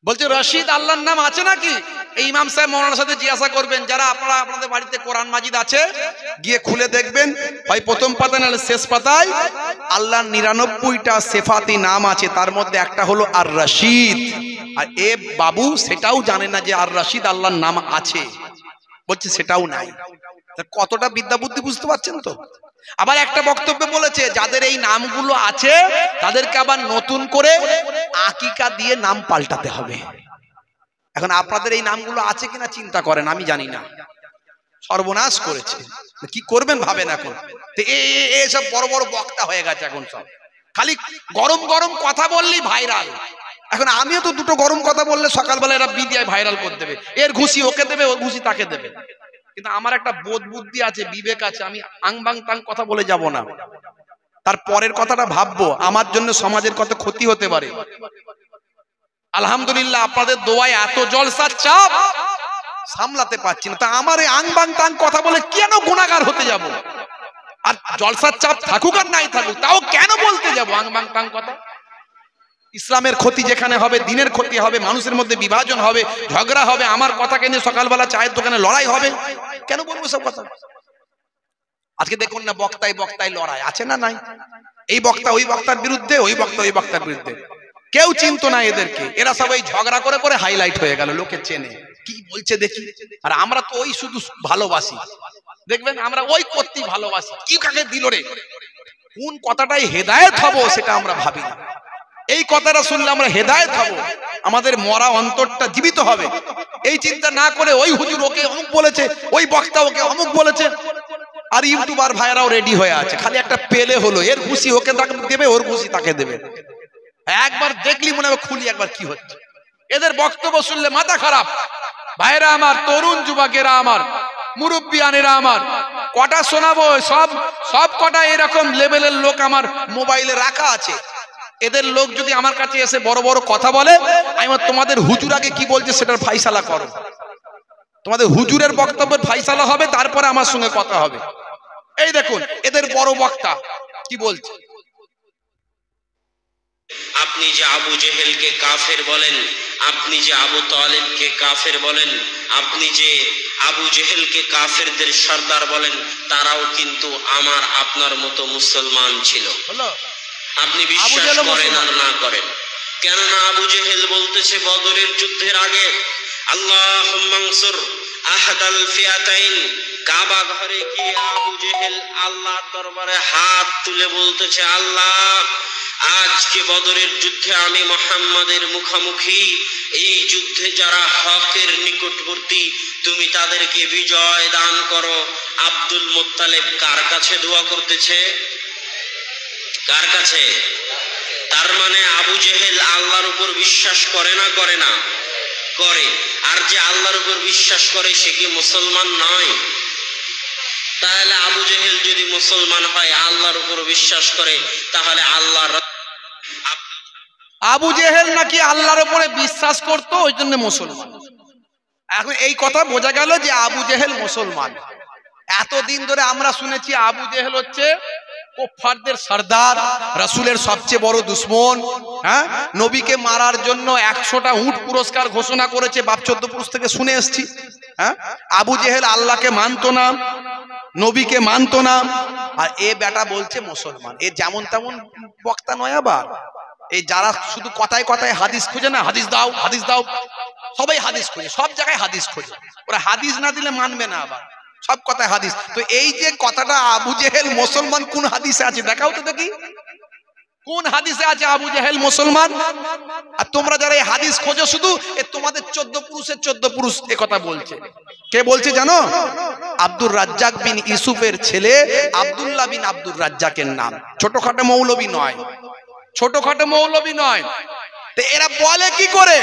Speaker 1: বলছে রশিদ আল্লাহর নাম আছে নাকি? এই ইমাম সাহেব মৌলানার সাথে জিজ্ঞাসা করবেন, যারা আপনারা আপনাদের বাড়িতে কোরআন মাজিদ আছে গিয়ে খুলে দেখবেন, হয় প্রথম পাতা নাহলে শেষ পাতায় আল্লাহর 99টা সিফাতি নাম আছে, তার মধ্যে একটা হলো আর রশিদ। আর এ বাবু সেটাও জানে না যে আর রশিদ আল্লাহর নাম আছে, বলছে সেটাও নাই। কতটা বিদ্যা বুদ্ধি, বুঝতে পারছেন তো? আবার একটা বক্তব্যে বলেছে যাদের এই নামগুলো আছে তাদেরকে আবার নতুন করে আকিকা দিয়ে নাম পাল্টাতে হবে। এখন আপনাদের এই নামগুলো আছে কিনা চিন্তা করেন, আমি জানি না। সর্বনাশ করেছে, কি করবেন ভাবেন। এখন এসব বড় বড় বক্তা হয়ে গেছে, এখন সব খালি গরম গরম কথা বললেই ভাইরাল। এখন আমিও তো দুটো গরম কথা বললে সকালবেলা এরা বিদিয়ায় ভাইরাল করে দেবে, এর ঘুষি ওকে দেবে, ওর ঘুষি তাকে দেবে। কিন্তু আমার একটা বোধ বুদ্ধি আছে, বিবেক আছে, আমি আং বাং তাং কথা বলে যাব না। তার পরের কথাটা ভাববো, আমার জন্য সমাজের কত ক্ষতি হতে পারে। আলহামদুলিল্লাহ আপনাদের দোয়ায় এত জলসার চাপ সামলাতে পারছি না, তা আমার এই আং বাং তাং কথা বলে কেন গুনাহগার হতে যাব? আর জলসার চাপ থাকুক আর নাই থাকুক, তাও কেন বলতে যাব আং বাং তাং কথা? ইসলামের ক্ষতি যেখানে হবে, দিনের ক্ষতি হবে, মানুষের মধ্যে বিভাজন হবে, ঝগড়া হবে, আমার কথাকে নিয়ে সকালবেলা চায়ের দোকানে লড়াই হবে, কেন বলবো সব কথা? আজকে দেখুন না, বক্তায় বক্তায় লড়াই আছে না নাই? এই বক্তা ওই বক্তার বিরুদ্ধে, ওই বক্তা ওই বক্তার বিরুদ্ধে। কেউ চিনতো না এদেরকে, এরা সবাই ঝগড়া করে করে হাইলাইট হয়ে গেল, লোকে চেনে কি বলছে দেখি। আর আমরা তো ওই শুধু ভালোবাসি, দেখবেন আমরা ওই করতেই ভালোবাসি। কি কাকে দিল রে, কোন কথাটাই হেদায়েত হবো সেটা আমরা ভাবি না। এই কথাটা শুনলে আমরা হেদায়েত হব, আমাদের মরা অন্তরটা জীবিত হবে, এই চিন্তা না করে ওই হুজুর ওকে অমুক বলেছে, ওই বক্তা ওকে অমুক বলেছে। আর ইউটিউবার ভাইরাও রেডি হয়ে আছে, খালি একটা পেলে হলো, এর খুশি ওকে দেবে, ওর খুশি তাকে দেবে। একবার দেখলি মনে হবে খুলি একবার কি হচ্ছে। এদের বক্তব্য শুনলে মাথা খারাপ। ভাইরা আমার, তরুণ যুবকেরা আমার, মুরব্বিয়ানেরা আমার, কটা শোনাবো, সব কটা এরকম লেভেলের লোক আমার মোবাইলে রাখা আছে। এদের লোক যদি আমার কাছে এসে বড় বড় কথা বলে, আমি তোমাদের হুজুর আগে কি বলছে সেটার ফাইসালা করো, তোমাদের হুজুরের বক্তব্যের ফাইসালা হবে, তারপরে আমার সঙ্গে কথা হবে। এই দেখুন এদের বড় বক্তা কি বলছে।
Speaker 3: আপনি যে আবু জেহেলকে কাফের বলেন, আপনি যে আবু তালেবকে কাফের বলেন, আপনি যে আবু জেহেলকে কাফেরদের সর্দার বলেন, তারাও কিন্তু আমার আপনার মতো মুসলমান ছিল। আপনি বিশ্বাস করেন আর না করেন, কেননা আবু জেহেল বলতেছে বদরের যুদ্ধের আগে, আল্লাহুম্মা আনসুর আহাদাল ফিয়াতাইন, কাবা ঘরে গিয়ে আবু জেহেল আল্লাহর দরবারে হাত তুলে বলতেছে, আল্লাহ আজকে বদরের যুদ্ধে আমি মুহাম্মাদের মুখোমুখি, এই যুদ্ধে যারা হকের নিকটবর্তী তুমি তাদেরকে বিজয় দান করো। আব্দুল মুত্তালিব কার কাছে দোয়া করতেছে? কার কাছে? তার মানে আবু জেহেল আল্লাহর উপর বিশ্বাস করে না করে না? করে। আর যে আল্লাহর উপর বিশ্বাস করে সে কি মুসলমান নয়? তাহলে আবু জেহেল যদি মুসলমান হয়, আল্লাহর উপর বিশ্বাস করে, তাহলে আল্লাহর
Speaker 1: আবু জেহেল নাকি আল্লাহর উপরে বিশ্বাস করতো, ওই জন্য মুসলমান। এখন এই কথা বোঝা গেল যে আবু জেহেল মুসলমান। এতদিন ধরে আমরা শুনেছি আবু জেহেল হচ্ছে কুফফারদের সর্দার, রাসূলের সবচেয়ে বড় দুশমন। হ্যাঁ, নবীকে মারার জন্য 100টা উট পুরস্কার ঘোষণা করেছে, বাপ 14 পুরুষ থেকে শুনে এসেছি। হ্যাঁ, আবু জেহেল আল্লাহকে মানতো না, নবীকে মানতো না, আর এ বেটা বলছে মুসলমান। এ যেমন তেমন বক্তা নয়। আবার এই যারা শুধু কথায় কথায় হাদিস খুঁজে না, হাদিস দাও হাদিস দাও, সবাই হাদিস খুঁজে, সব জায়গায় হাদিস খুঁজে, ওরা হাদিস না দিলে মানবে না, আবার সব কথায় হাদিস। তো এই যে কথাটা আবু জেহেল মুসলমান কোন হাদিসে আছে দেখাও তো দেখি, কোন হাদিসে আছে আবু জেহেল মুসলমান? আর তোমরা যারা এই হাদিস খোঁজো শুধু, এ তোমাদের 14 পুরুষের 14 পুরুষ এ কথা বলছে। কে বলছে জানো? আব্দুর রাজ্জাক বিন ইউসুফের ছেলে আব্দুল্লাহ বিন আব্দুর রাজ্জাকের নাম। ছোটখাটো মৌলবী নয়, ছোটখাটো মৌলবী নয়। তো এরা বলে কি করে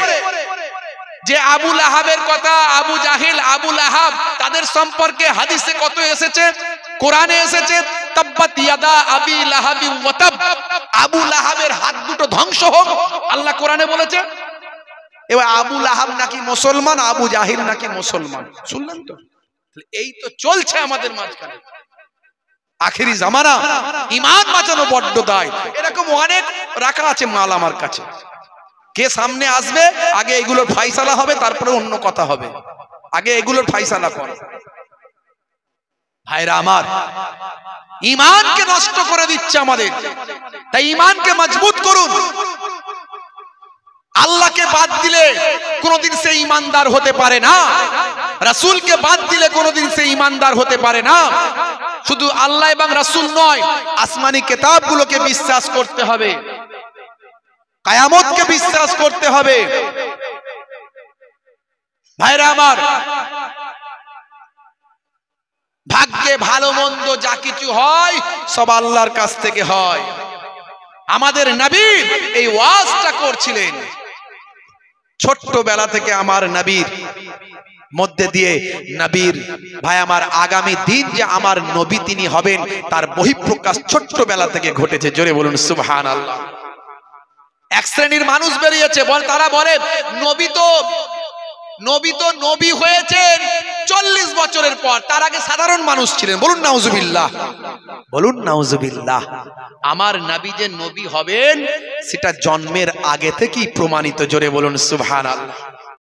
Speaker 1: যে আবু লাহাবের কথা, আবু জাহিল, আবু লাহাব, তাদের সম্পর্কে হাদিসে কত এসেছে, কোরআনে এসেছে, তাব্বাত ইয়াদা আবি লাহাবি ওয়া তাব, আবু লাহাবের হাত দুটো ধ্বংস হোক, আল্লাহ কোরআনে বলেছে। এবার আবু লাহাব নাকি মুসলমান, আবু জাহিল নাকি মুসলমান, শুনলেন তো? এই তো চলছে আমাদের মাঝখানে। আখেরি জামানা, ঈমান বাঁচানো বড্ড দায়। এরকম অনেক রাখা আছে মাল আমার কাছে। কে সামনে আসবে, আগে এগুলোর ফাইসালা হবে, তারপরে অন্য কথা হবে। আগে এগুলোর ফাইসালা কর। ভাইরা আমার, ঈমানকে নষ্ট করে দিচ্ছে আমাদের, তাই ঈমানকে মজবুত করুন। আল্লাহকে বাদ দিলে কোনোদিন সে ঈমানদার হতে পারে না, রাসূলকে বাদ দিলে কোনোদিন সে ঈমানদার হতে পারে না। শুধু আল্লাহ এবং রাসূল নয়, আসমানি কিতাবগুলোকে বিশ্বাস করতে হবে, কিয়ামতকে বিশ্বাস করতে হবে। ভাইরা আমার, ভাগ্যে ভালো মন্দ যা কিছু হয় সব আল্লাহর কাছ থেকে হয়। আমাদের নবী এই ওয়াজটা করছিলেন ছোট্টবেলা থেকে। আমার নবীর মধ্যে দিয়ে নবীর, ভাই আমার, আগামী দিন যে আমার নবী তিনি হবেন তার বহিঃপ্রকাশ ছোট্টবেলা থেকে ঘটেছে। জোরে বলুন সুবহানাল্লাহ। এক শ্রেণীর মানুষ বেরিয়েছে, তারা বলে নবী তো নবী হয়েছেন 40 বছরের পর। তার আগে সাধারণ মানুষ ছিলেন। বলুন নাউজুবিল্লাহ, বলুন নাউজুবিল্লাহ। আমার নবী যে নবী হবেন সেটা জন্মের আগে থেকেই প্রমাণিত। জোরে বলুন সুবহানাল্লাহ।